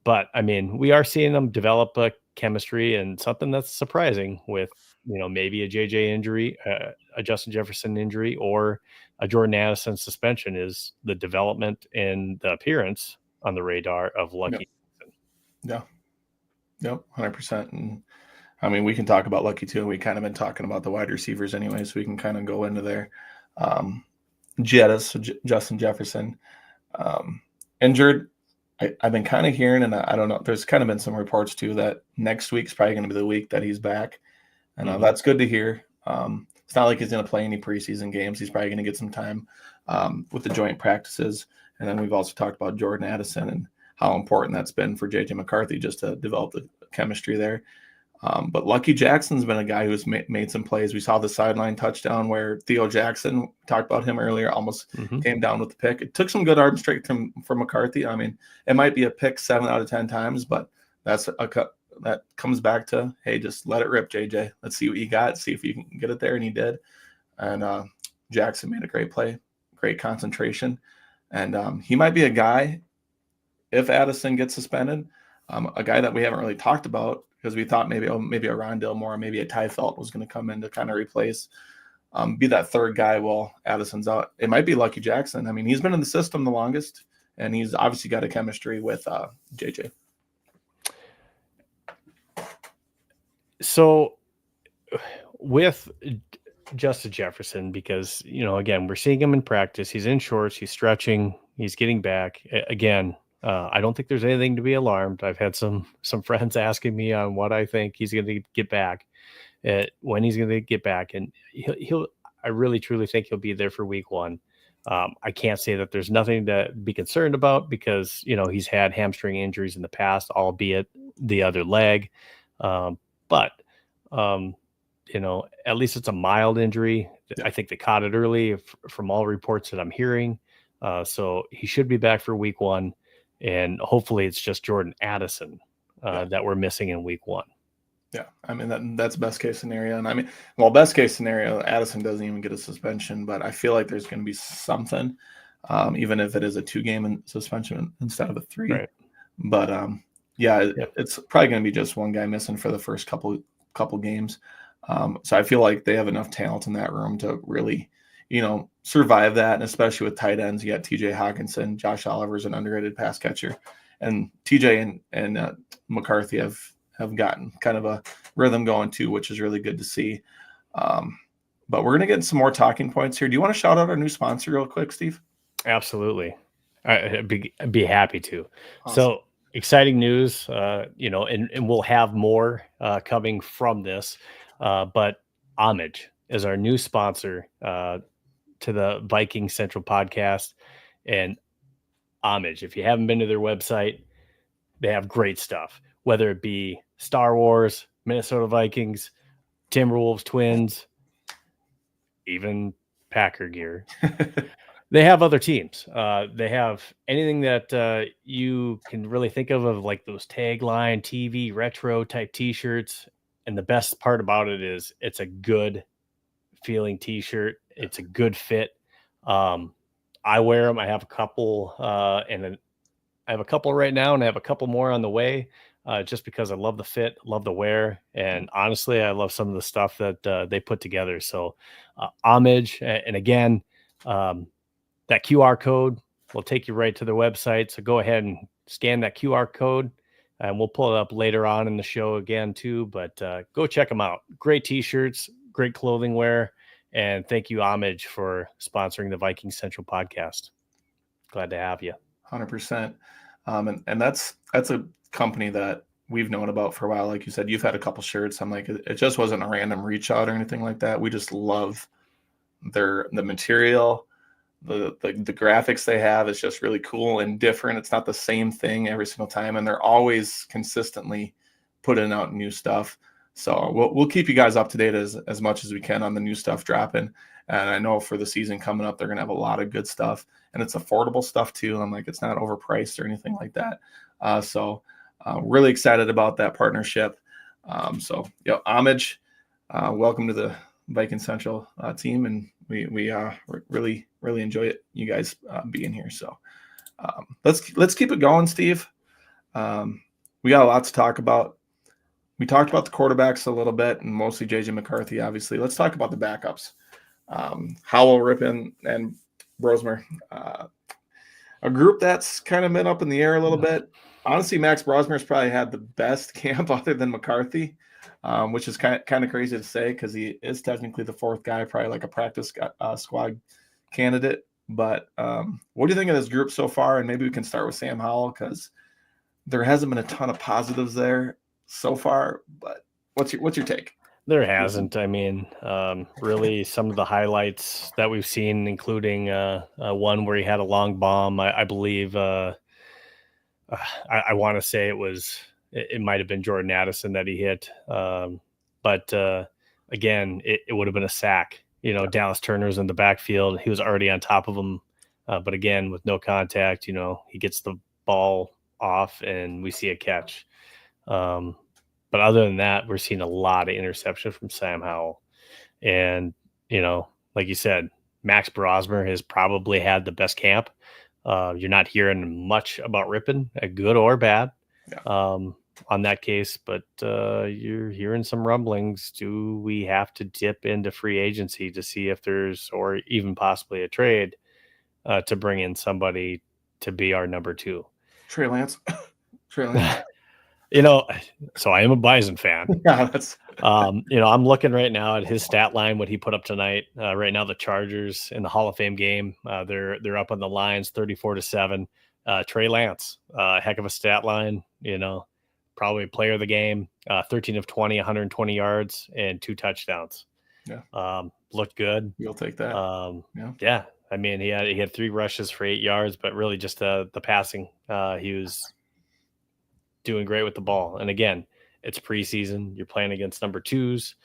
But I mean, we are seeing them develop a chemistry, and something that's surprising with, maybe a JJ injury, a Justin Jefferson injury, or a Jordan Addison suspension, is the development and the appearance on the radar of Lucky.
Yeah. Yep. 100%. And I mean, we can talk about Lucky too. We kind of been talking about the wide receivers anyway, so we can kind of go into their Justin Jefferson injured. I've been kind of hearing, and I don't know, there's kind of been some reports too that next week's probably going to be the week that he's back. And that's good to hear. It's not like he's going to play any preseason games. He's probably going to get some time with the joint practices. And then we've also talked about Jordan Addison and how important that's been for JJ McCarthy just to develop the chemistry there. But Lucky Jackson's been a guy who's made some plays. We saw the sideline touchdown where Theo Jackson, talked about him earlier, almost came down with the pick. It took some good arm strength from McCarthy. I mean, it might be a pick 7 out of 10 times, but that's that comes back to, hey, just let it rip, JJ. Let's see what you got. See if you can get it there, and he did. And Jackson made a great play, great concentration, and he might be a guy if Addison gets suspended, a guy that we haven't really talked about because we thought maybe a Rondale Moore, maybe a Ty Felt was going to come in to kind of replace, be that third guy while Addison's out. It might be Lucky Jackson. I mean, he's been in the system the longest, and he's obviously got a chemistry with JJ.
So with Justin Jefferson, because, again, we're seeing him in practice. He's in shorts. He's stretching. He's getting back. Again, I don't think there's anything to be alarmed. I've had some friends asking me on what I think he's going to get back, when he's going to get back. And I really, truly think he'll be there for week 1. I can't say that there's nothing to be concerned about because, he's had hamstring injuries in the past, albeit the other leg. But at least it's a mild injury. I think they caught it early from all reports that I'm hearing. So he should be back for week 1. And hopefully it's just Jordan Addison that we're missing in week 1.
Yeah, I mean, that's best case scenario. And I mean, well, best case scenario, Addison doesn't even get a suspension, but I feel like there's going to be something, even if it is a 2-game suspension instead of a 3.
Right.
But it's probably going to be just one guy missing for the first couple games. So I feel like they have enough talent in that room to really, survive that. And especially with tight ends, you got TJ Hawkinson, Josh Oliver's an underrated pass catcher, and TJ and McCarthy have gotten kind of a rhythm going too, which is really good to see. But we're going to get some more talking points here. Do you want to shout out our new sponsor real quick, Steve?
Absolutely. I'd be happy to.
Awesome.
So exciting news, and we'll have more coming from this. But Homage is our new sponsor to the Vikings Central podcast. And Homage, if you haven't been to their website, they have great stuff, whether it be Star Wars, Minnesota Vikings, Timberwolves, Twins, even Packer gear. They have other teams. They have anything that you can really think of like those tagline, TV, retro type T-shirts. And the best part about it is it's a good feeling T-shirt. It's a good fit. I wear them. I have a couple, and I have a couple right now, and I have a couple more on the way. Just because I love the fit, love the wear, and honestly, I love some of the stuff that they put together. So, Homage, and again, that QR code will take you right to their website. So go ahead and scan that QR code, and we'll pull it up later on in the show again too. But go check them out. Great T-shirts, great clothing wear, and thank you, Homage, for sponsoring the Vikings Central podcast. Glad to have you.
100%. And that's a company that we've known about for a while. Like you said, you've had a couple shirts. I'm like, it just wasn't a random reach out or anything like that. We just love the material, the graphics they have is just really cool and different. It's not the same thing every single time, and they're always consistently putting out new stuff. So we'll keep you guys up to date as much as we can on the new stuff dropping. And I know for the season coming up, they're going to have a lot of good stuff, and it's affordable stuff too. I'm like, it's not overpriced or anything like that. So really excited about that partnership. Homage, welcome to the Viking Central team, and we really enjoy it. You guys being here. So let's keep it going, Steve. We got a lot to talk about. We talked about the quarterbacks a little bit, and mostly JJ McCarthy, obviously. Let's talk about the backups. Howell, Rippon, and Brosmer. A group that's kind of been up in the air a little bit. Honestly, Max Brosmer's probably had the best camp other than McCarthy, which is kind of crazy to say because he is technically the fourth guy, probably like a practice squad candidate. But what do you think of this group so far? And maybe we can start with Sam Howell because there hasn't been a ton of positives there so far. But what's your take?
There hasn't. I mean, really, some of the highlights that we've seen, including one where he had a long bomb. I believe. I want to say it might have been Jordan Addison that he hit. But again, it would have been a sack. Dallas Turner's in the backfield. He was already on top of him. But again, with no contact, he gets the ball off and we see a catch. But other than that, we're seeing a lot of interception from Sam Howell. And, like you said, Max Brosmer has probably had the best camp. You're not hearing much about Rippon, good or bad, on that case. But you're hearing some rumblings. Do we have to dip into free agency to see if there's, or even possibly a trade to bring in somebody to be our number 2?
Trey Lance. Trey Lance.
So I am a Bison fan.
Yeah, that's
I'm looking right now at his stat line, what he put up tonight. Right now, the Chargers in the Hall of Fame game, they're up on the lines 34-7. Trey Lance, heck of a stat line, probably player of the game, 13 of 20, 120 yards and 2 touchdowns.
Yeah.
Looked good.
You'll take that.
Yeah. I mean, he had 3 rushes for 8 yards, but really just the passing. He was doing great with the ball. And again, it's preseason. You're playing against number 2s.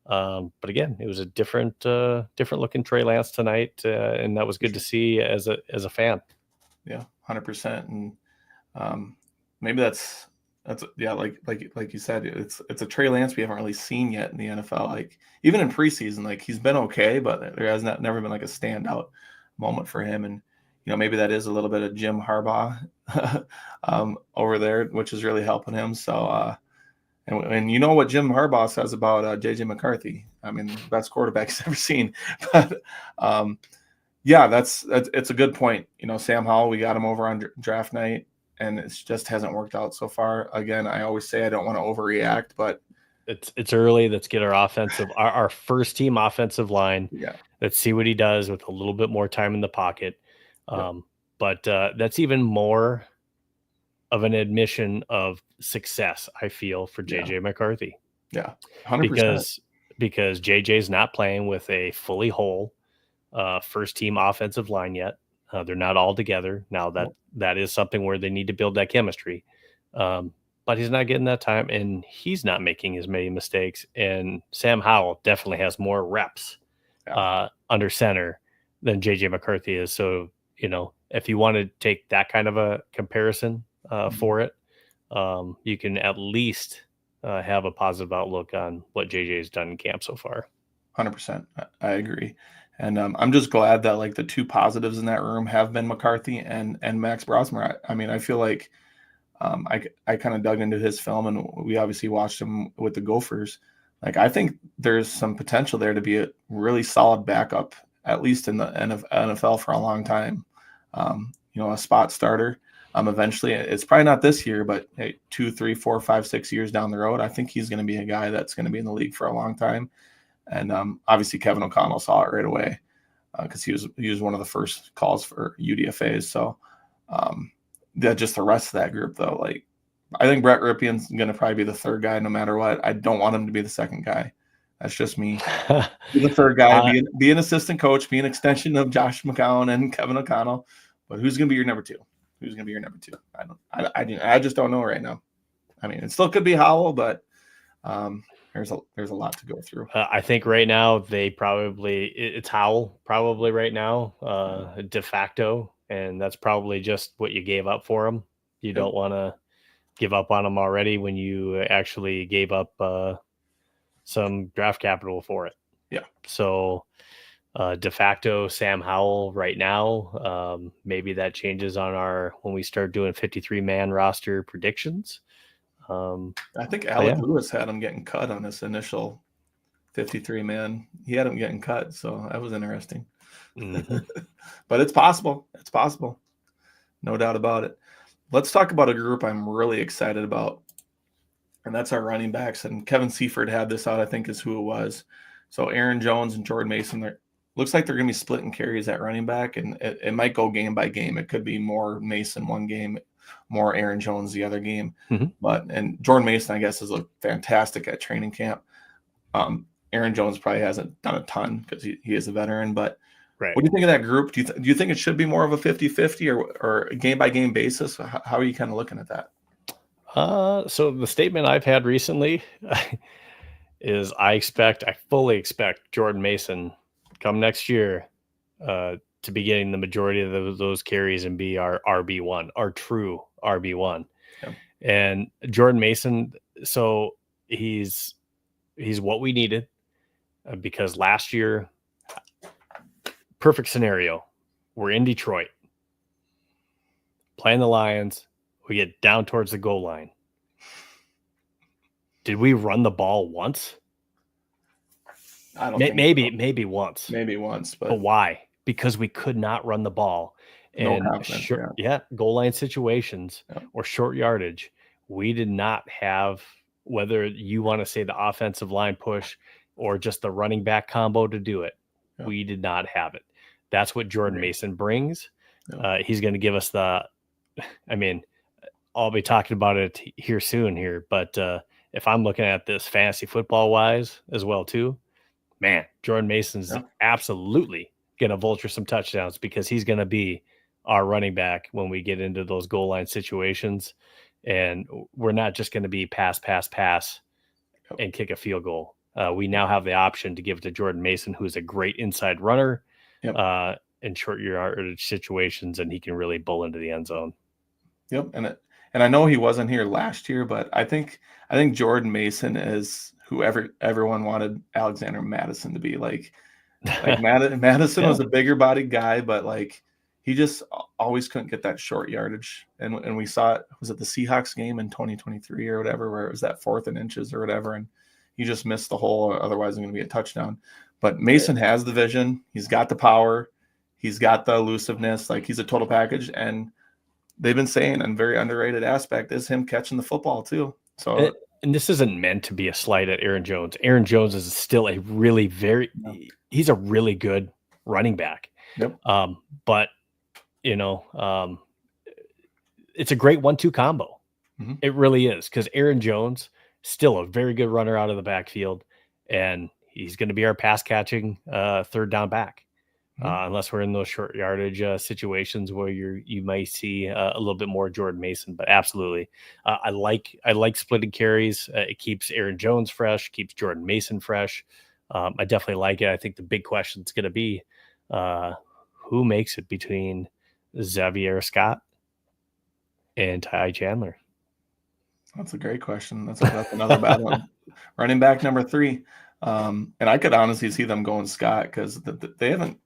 But again, it was a different looking Trey Lance tonight. And that was good to see as a fan.
Yeah, 100%. And maybe that's like you said, it's a Trey Lance we haven't really seen yet in the NFL. Like even in preseason, like he's been okay, but there has never been like a standout moment for him. And maybe that is a little bit of Jim Harbaugh over there, which is really helping him. So and you know what Jim Harbaugh says about JJ McCarthy. I mean, best quarterback he's ever seen. But yeah, it's a good point. Sam Howell, we got him over on draft night, and it just hasn't worked out so far. Again, I always say I don't want to overreact, but
it's early. Let's get our first team offensive line.
Yeah.
Let's see what he does with a little bit more time in the pocket. But that's even more of an admission of success, I feel, for JJ McCarthy.
Yeah, 100%.
Because JJ's not playing with a fully whole first team offensive line yet. They're not all together. Now that is something where they need to build that chemistry. But he's not getting that time, and he's not making as many mistakes. And Sam Howell definitely has more reps under center than JJ McCarthy is. So, if you want to take that kind of a comparison for it, you can at least have a positive outlook on what JJ has done in camp so far.
100%. I agree. And I'm just glad that like the 2 positives in that room have been McCarthy and Max Brosmer. I mean, I feel like I kind of dug into his film, and we obviously watched him with the Gophers. Like, I think there's some potential there to be a really solid backup, at least in the NFL for a long time. A spot starter. Eventually, it's probably not this year, but 2, 3, 4, 5, 6 years down the road, I think he's going to be a guy that's going to be in the league for a long time. And obviously, Kevin O'Connell saw it right away because he was one of the first calls for UDFAs. So just the rest of that group, though, like I think Brett Rippion's going to probably be the 3rd guy no matter what. I don't want him to be the 2nd guy. That's just me. Be the 3rd guy, be an assistant coach, be an extension of Josh McCown and Kevin O'Connell. But who's going to be your number 2? Who's going to be your number 2? I just don't know right now. I mean, it still could be Howell, but there's a lot to go through.
I think right now it's Howell probably right now, de facto, and that's probably just what you gave up for him. You don't want to give up on him already when you actually gave up some draft capital for it.
Yeah.
So de facto Sam Howell right now. Maybe that changes when we start doing 53-man roster predictions.
I think Alec Lewis had him getting cut on this initial 53-man. He had him getting cut, so that was interesting. Mm-hmm. But it's possible. It's possible. No doubt about it. Let's talk about a group I'm really excited about, and that's our running backs. And Kevin Seifert had this out, I think is who it was. So Aaron Jones and Jordan Mason, looks like they're going to be splitting carries at running back, and it might go game by game. It could be more Mason one game, more Aaron Jones the other game.
Mm-hmm.
And Jordan Mason, I guess, has looked fantastic at training camp. Aaron Jones probably hasn't done a ton because he is a veteran, but
right.
What do you think of that group? Do you think it should be more of a 50-50 or a game-by-game basis? How are you kind of looking at that?
So the statement I've had recently is I fully expect Jordan Mason come next year to be getting the majority of those carries and be our RB1, our true RB1.
Yeah.
And Jordan Mason, so he's what we needed because last year, perfect scenario, we're in Detroit, playing the Lions. We get down towards the goal line. Did we run the ball once?
I don't think
maybe once.
Maybe once,
but why? Because we could not run the ball. And
no confidence,
goal line situations or short yardage, we did not have, whether you want to say the offensive line push or just the running back combo to do it. Yeah. We did not have it. That's what Jordan Mason brings. Yeah. He's going to give us I'll be talking about it here soon, but if I'm looking at this fantasy football wise as well too, man, Jordan Mason's absolutely going to vulture some touchdowns because he's going to be our running back when we get into those goal line situations. And we're not just going to be pass, and kick a field goal. We now have the option to give it to Jordan Mason, who's a great inside runner in short yardage situations, and he can really bull into the end zone.
Yep. And I know he wasn't here last year, but I think Jordan Mason is whoever everyone wanted Alexander Madison to be. Like Madison was a bigger bodied guy, but like he just always couldn't get that short yardage. And we saw it, was it the Seahawks game in 2023 or whatever, where it was that 4th and inches or whatever, and he just missed the hole, otherwise it's going to be a touchdown. But Mason has the vision, he's got the power, he's got the elusiveness, like he's a total package. And they've been saying a very underrated aspect is him catching the football too. So
and this isn't meant to be a slight at Aaron Jones. Aaron Jones is still a really he's a really good running back.
Yep.
But it's a great 1-2 combo. Mm-hmm. It really is, because Aaron Jones still a very good runner out of the backfield, and he's going to be our pass catching third down back. Unless we're in those short yardage situations where you might see a little bit more Jordan Mason, but absolutely, I like splitting carries. It keeps Aaron Jones fresh, keeps Jordan Mason fresh. I definitely like it. I think the big question is going to be who makes it between Xavier Scott and Ty Chandler.
That's a great question. That's another bad one. Running back number 3, and I could honestly see them going Scott because they haven't.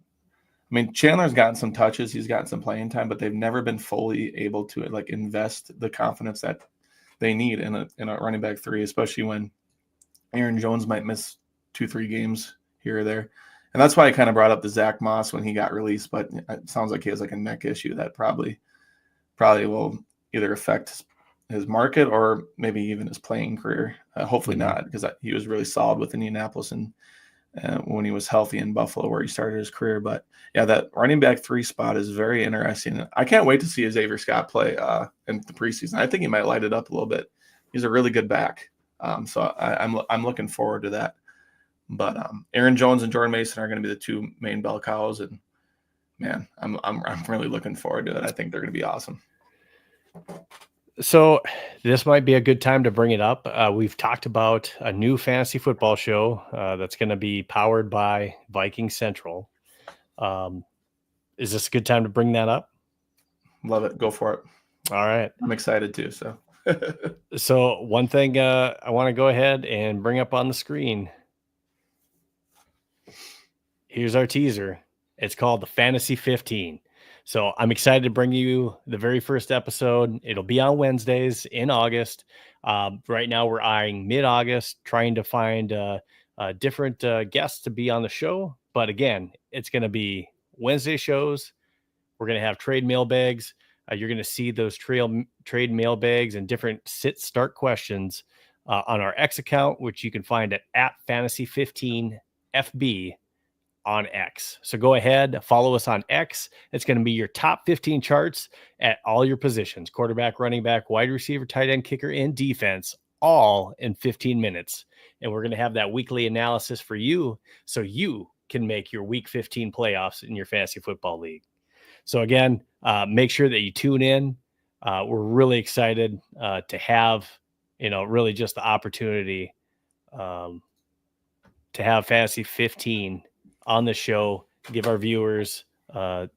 I mean, Chandler's gotten some touches, he's gotten some playing time, but they've never been fully able to like invest the confidence that they need in a running back 3, especially when Aaron Jones might miss 2-3 games here or there. And that's why I kind of brought up the Zach Moss when he got released, but it sounds like he has like a neck issue that probably will either affect his market or maybe even his playing career. Hopefully not, because he was really solid with Indianapolis and when he was healthy in Buffalo, where he started his career. But yeah, that running back 3 spot is very interesting. I can't wait to see Xavier Scott play in the preseason. I think he might light it up a little bit. He's a really good back. So I'm looking forward to that. But Aaron Jones and Jordan Mason are going to be the 2 main bell cows, and man, I'm really looking forward to it. I think they're going to be awesome.
So this might be a good time to bring it up. We've talked about a new fantasy football show that's going to be powered by Vikings Central. Is this a good time to bring that up?
Love it. Go for it.
All right.
I'm excited too.
So one thing I want to go ahead and bring up on the screen. Here's our teaser. It's called the Fantasy 15. So I'm excited to bring you the very first episode. It'll be on Wednesdays in August. Right now we're eyeing mid-August, trying to find different guests to be on the show. But again, it's going to be Wednesday shows. We're going to have trade mailbags. You're going to see those trade mailbags and different sit-start questions on our X account, which you can find at Fantasy15FB. On X. So go ahead, follow us on X. It's going to be your top 15 charts at all your positions: quarterback, running back, wide receiver, tight end, kicker, and defense, all in 15 minutes. And we're going to have that weekly analysis for you so you can make your week 15 playoffs in your fantasy football league. So again, make sure that you tune in. We're really excited to have, really just the opportunity to have Fantasy 15 on the show, give our viewers that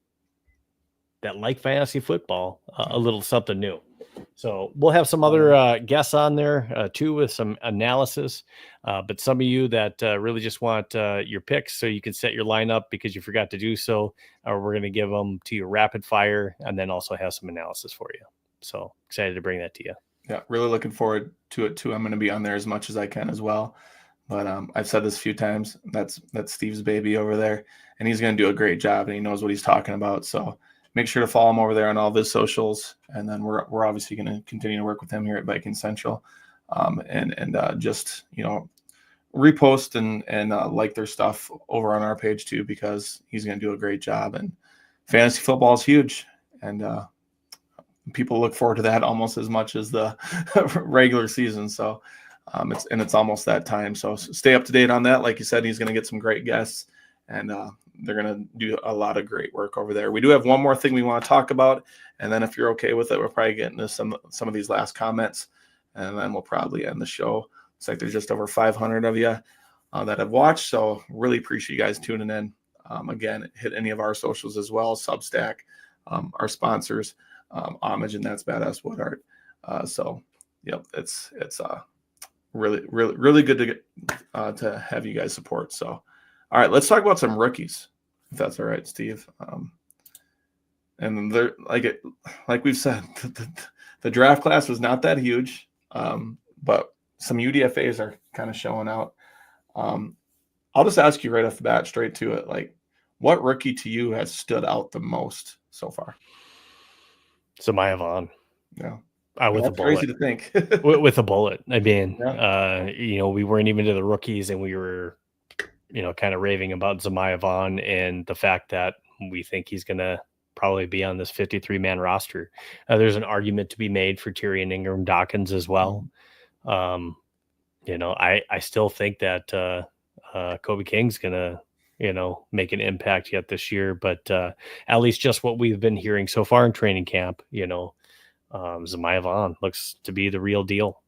like fantasy football a little something new. So we'll have some other guests on there too with some analysis. But some of you that really just want your picks so you can set your lineup because you forgot to do so, we're going to give them to you rapid fire and then also have some analysis for you. So excited to bring that to you.
Yeah, really looking forward to it too. I'm going to be on there as much as I can as well. But I've said this a few times. That's Steve's baby over there, and he's going to do a great job, and he knows what he's talking about. So make sure to follow him over there on all of his socials, and then we're obviously going to continue to work with him here at Vikings Central, and just repost and like their stuff over on our page too, because he's going to do a great job. And fantasy football is huge, and people look forward to that almost as much as the regular season. So it's almost that time. So stay up to date on that. Like you said, he's going to get some great guests, and they're going to do a lot of great work over there. We do have one more thing we want to talk about, and then if you're okay with it, we'll probably get into some of these last comments, and then we'll probably end the show. It's like there's just over 500 of you that have watched, so really appreciate you guys tuning in. Again, hit any of our socials as well, Substack, our sponsors, Homage, and That's Badass Wood Art. So, yep, it's really good to get to have you guys support. So, all right, let's talk about some rookies, if that's all right, Steve. And they're like we've said, the draft class was not that huge, but some UDFAs are kind of showing out. I'll just ask you right off the bat, straight to it. Like, what rookie to you has stood out the most so far?
Samaya Vaughn.
Yeah.
With a bullet.
Crazy to think.
with a bullet. I mean,
yeah.
We weren't even to the rookies, and we were, kind of raving about Samaya Vaughn and the fact that we think he's going to probably be on this 53-man roster. There's an argument to be made for Tyrion Ingram Dawkins as well. I still think that Kobe King's going to, make an impact yet this year, but at least just what we've been hearing so far in training camp, Samaya Vaughn looks to be the real deal.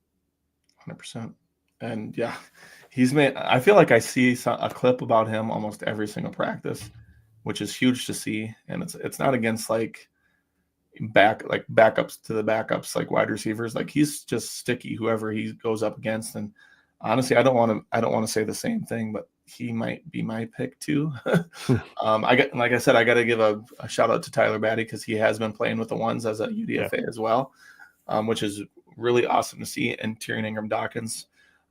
100%. And yeah, I feel like I see a clip about him almost every single practice, which is huge to see. And it's not against backups to the backups, like wide receivers. Like, he's just sticky whoever he goes up against. And honestly, I don't want to say the same thing, but he might be my pick too. Like I said, I got to give a shout out to Tyler Batty, because he has been playing with the ones as a UDFA as well, which is really awesome to see. And Tyrion Ingram Dawkins,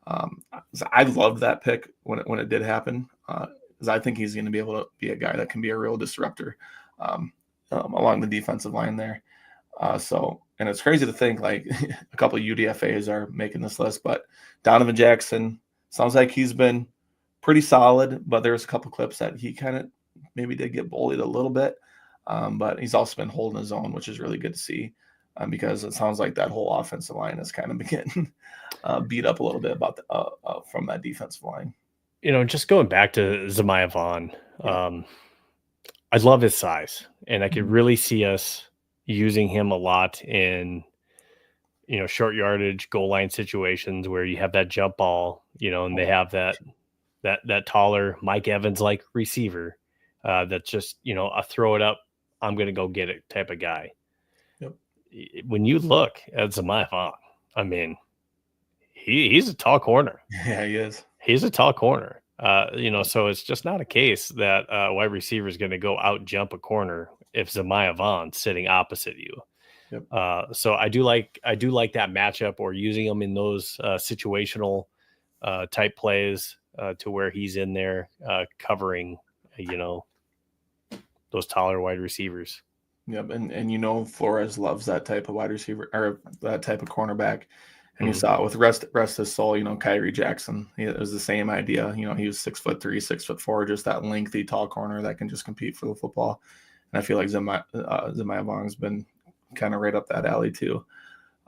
I loved that pick when it did happen, because I think he's going to be able to be a guy that can be a real disruptor along the defensive line there. And it's crazy to think like a couple of UDFAs are making this list, but Donovan Jackson sounds like he's been pretty solid, but there's a couple clips that he kind of maybe did get bullied a little bit, but he's also been holding his own, which is really good to see, because it sounds like that whole offensive line is kind of getting beat up a little bit about from that defensive line.
Just going back to Samaya Vaughn, I love his size, and I could really see us using him a lot in, short yardage goal line situations where you have that jump ball, and they have that taller Mike Evans like receiver that's just, a throw it up, I'm going to go get it type of guy.
Yep.
When you look at Samaya Vaughn, I mean, he's a tall corner.
Yeah, he is.
He's a tall corner. So it's just not a case that wide receiver is going to go out jump a corner if Samaya Vaughn's sitting opposite you.
Yep.
So I do like that matchup, or using him in those situational type plays to where he's in there covering, those taller wide receivers.
Yep. And Flores loves that type of wide receiver, or that type of cornerback. And you saw it with rest his soul, Kyrie Jackson. It was the same idea. He was 6'3", 6'4", just that lengthy, tall corner that can just compete for the football. And I feel like Samaya Vaughn's been kind of right up that alley too.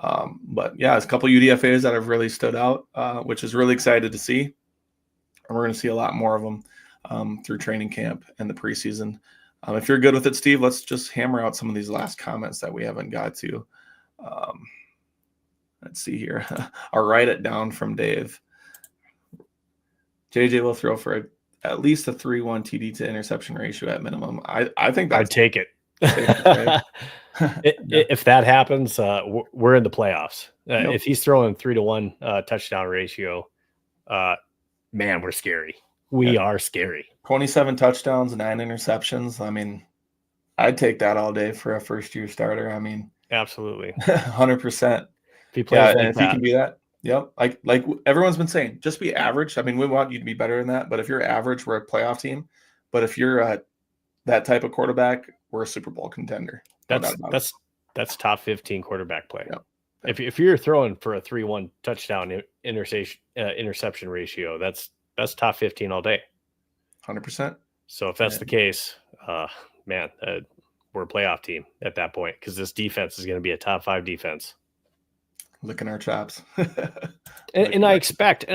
But yeah, it's a couple UDFAs that have really stood out, which is really excited to see. And we're going to see a lot more of them through training camp and the preseason. If you're good with it, Steve, let's just hammer out some of these last comments that we haven't got to. Let's see here. I'll write it down from Dave. JJ will throw for at least a 3-1 TD to interception ratio at minimum. I think
I'd take it.
Safe to say. Yeah.
If that happens, we're in the playoffs.
Yep.
If he's throwing 3-1 touchdown ratio, man, we're scary. We
Yeah.
are scary.
27 touchdowns, 9 interceptions. I mean, I'd take that all day for a first-year starter. I mean,
Absolutely.
100%.
If he plays
Yeah, and
like
if he
that,
can do that, yep. Like everyone's been saying, just be average. I mean, we want you to be better than that, but if you're average, we're a playoff team. But if you're that type of quarterback, we're a Super Bowl contender. No doubt about it.
that's top 15 quarterback play.
Yep.
If you're throwing for a 3-1 touchdown interception ratio, that's top 15 all day.
100%.
So if that's the case, man, we're a playoff team at that point because this defense is going to be a top 5 defense.
Licking our chops.
And I expect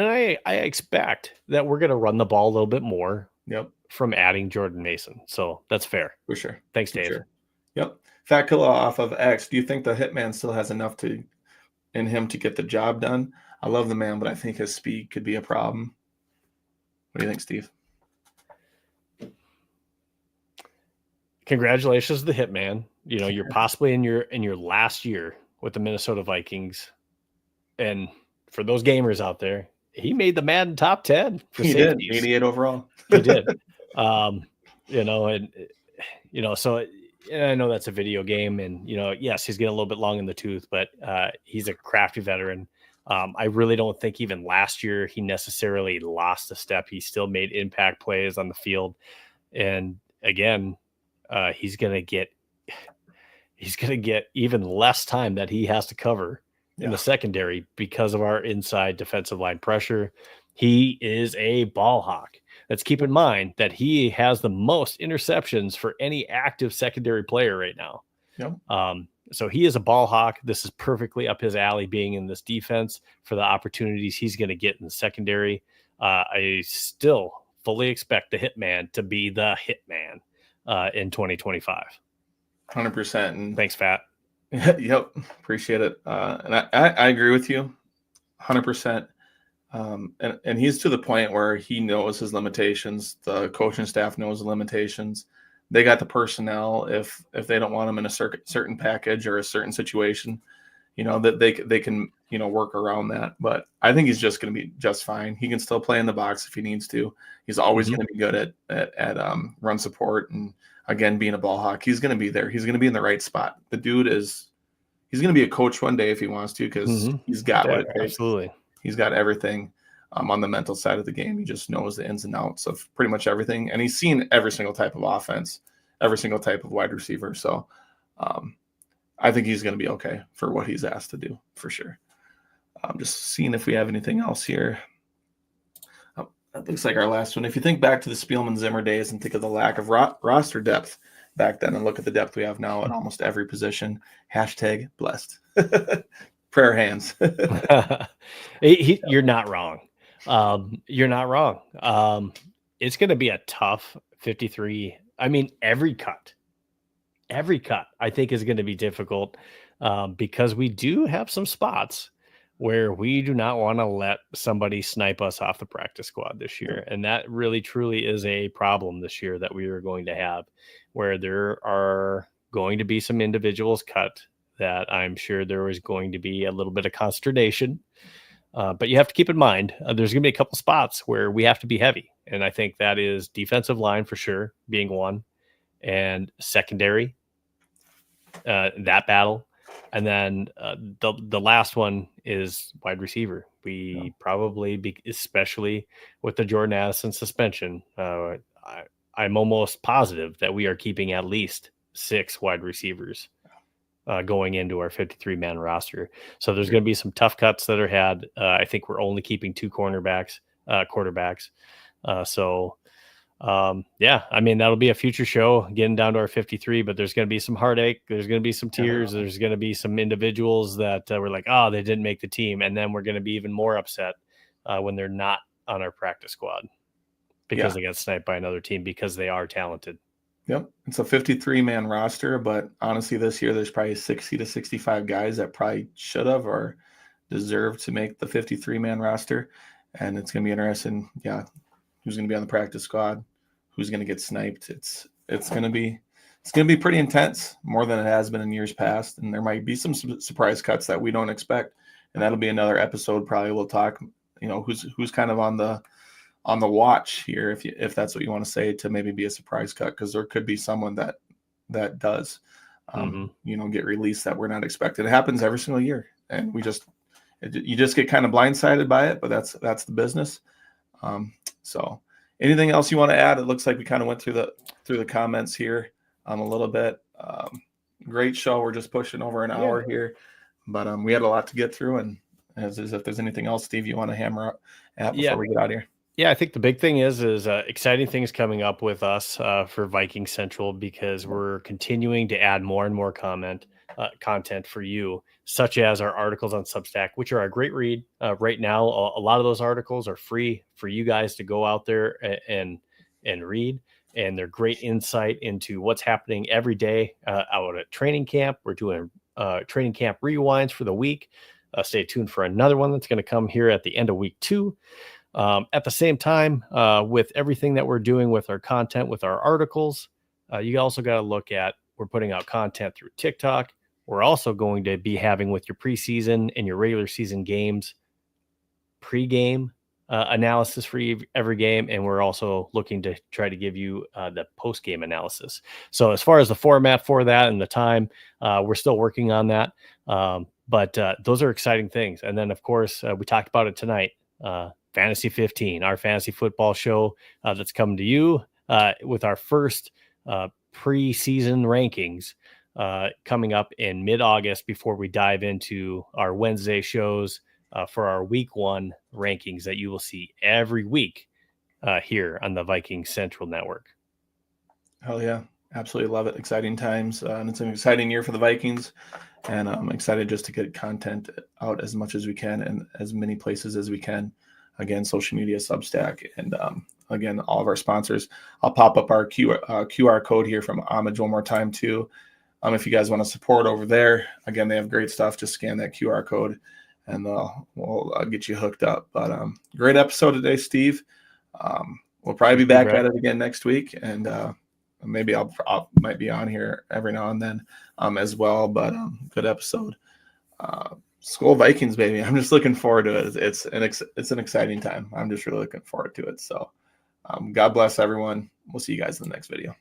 that we're going to run the ball a little bit more.
Yep.
From adding Jordan Mason. So that's fair.
For sure.
Thanks, Dave.
Sure. Yep. Fat Killa off of X. Do you think the Hitman still has enough in him to get the job done? I love the man, but I think his speed could be a problem. What do you think, Steve?
Congratulations to the Hitman. You know, you're possibly in your last year with the Minnesota Vikings. And for those gamers out there, he made the Madden top 10 for safeties.
Did. 88 overall.
He did. You know, and you know, so and I know that's a video game, and you know, yes, he's getting a little bit long in the tooth, but he's a crafty veteran. I really don't think even last year he necessarily lost a step. He still made impact plays on the field, and again, he's gonna get even less time that he has to cover in the secondary because of our inside defensive line pressure. He is a ball hawk. Let's keep in mind that he has the most interceptions for any active secondary player right now.
Yep.
So he is a ball hawk. This is perfectly up his alley being in this defense for the opportunities he's going to get in the secondary. I still fully expect the Hitman to be the Hitman in 2025.
100%. And
thanks, Fat.
Yep. Appreciate it. And I agree with you 100%. And he's to the point where he knows his limitations. The coaching staff knows the limitations. They got the personnel if they don't want him in a certain package or a certain situation, you know, that they can, you know, work around that. But I think he's just going to be just fine. He can still play in the box if he needs to. He's always going to be good at run support. And again, being a ball hawk, he's going to be there. He's going to be in the right spot. The dude he's going to be a coach one day if he wants to, because he's got what it takes.
Absolutely.
He's got everything on the mental side of the game. He just knows the ins and outs of pretty much everything. And he's seen every single type of offense, every single type of wide receiver. So I think he's going to be okay for what he's asked to do, for sure. I'm just seeing if we have anything else here. That looks like our last one. If you think back to the Spielman-Zimmer days and think of the lack of roster depth back then and look at the depth we have now at almost every position, hashtag blessed. Prayer hands.
You're not wrong. You're not wrong. It's going to be a tough 53. I mean, every cut, I think is going to be difficult because we do have some spots where we do not want to let somebody snipe us off the practice squad this year. And that really, truly is a problem this year that we are going to have, where there are going to be some individuals cut that I'm sure there is going to be a little bit of consternation. But you have to keep in mind, there's going to be a couple spots where we have to be heavy. And I think that is defensive line for sure, being one, and secondary, that battle. And then the last one is wide receiver. We probably, especially with the Jordan Addison suspension, I'm almost positive that we are keeping at least 6 wide receivers going into our 53-man roster. So there's going to be some tough cuts that are had. I think we're only keeping 2 quarterbacks. Yeah, I mean, that'll be a future show getting down to our 53, but there's going to be some heartache. There's going to be some tears. There's going to be some individuals that were like, oh, they didn't make the team. And then we're going to be even more upset when they're not on our practice squad because they got sniped by another team because they are talented.
Yep. It's a 53-man roster, but honestly, this year there's probably 60 to 65 guys that probably should have or deserve to make the 53-man roster. And it's going to be interesting. Yeah. Who's going to be on the practice squad? Who's going to get sniped? It's going to be it's going to be pretty intense, more than it has been in years past. And there might be some surprise cuts that we don't expect. And that'll be another episode. Probably we'll talk, who's kind of on the watch here, if that's what you want to say, to maybe be a surprise cut, because there could be someone that does, get released that we're not expecting. It happens every single year, and you just get kind of blindsided by it. But that's the business. So, anything else you want to add? It looks like we kind of went through the comments here a little bit. Great show. We're just pushing over an hour here, but we had a lot to get through. And as if there's anything else, Steve, you want to hammer up at before we get out of here?
Yeah, I think the big thing is exciting things coming up with us for Viking Central, because we're continuing to add more and more content for you, such as our articles on Substack, which are a great read. Right now, a lot of those articles are free for you guys to go out there and read, and they're great insight into what's happening every day out at training camp. We're doing training camp rewinds for the week. Stay tuned for another one that's going to come here at the end of week 2. At the same time, with everything that we're doing with our content, with our articles, you also got to look at, we're putting out content through TikTok. We're also going to be having, with your preseason and your regular season games, pre-game analysis for every game. And we're also looking to try to give you the post-game analysis. So as far as the format for that and the time, we're still working on that. But those are exciting things. And then, of course, we talked about it tonight. Fantasy 15, our fantasy football show that's coming to you with our first preseason rankings coming up in mid-August, before we dive into our Wednesday shows for our week 1 rankings that you will see every week here on the Viking Central Network.
Hell yeah. Absolutely love it. Exciting times. And it's an exciting year for the Vikings. And I'm excited just to get content out as much as we can and as many places as we can. Again, social media, Substack, and again, all of our sponsors. I'll pop up our QR code here from Homage one more time too. If you guys want to support over there, again, they have great stuff. Just scan that QR code, and we'll get you hooked up. But great episode today, Steve. We'll probably be back at it again next week, and maybe I might be on here every now and then as well. But good episode. School Vikings, baby. I'm just looking forward to it. It's an exciting time. I'm just really looking forward to it. So God bless everyone. We'll see you guys in the next video.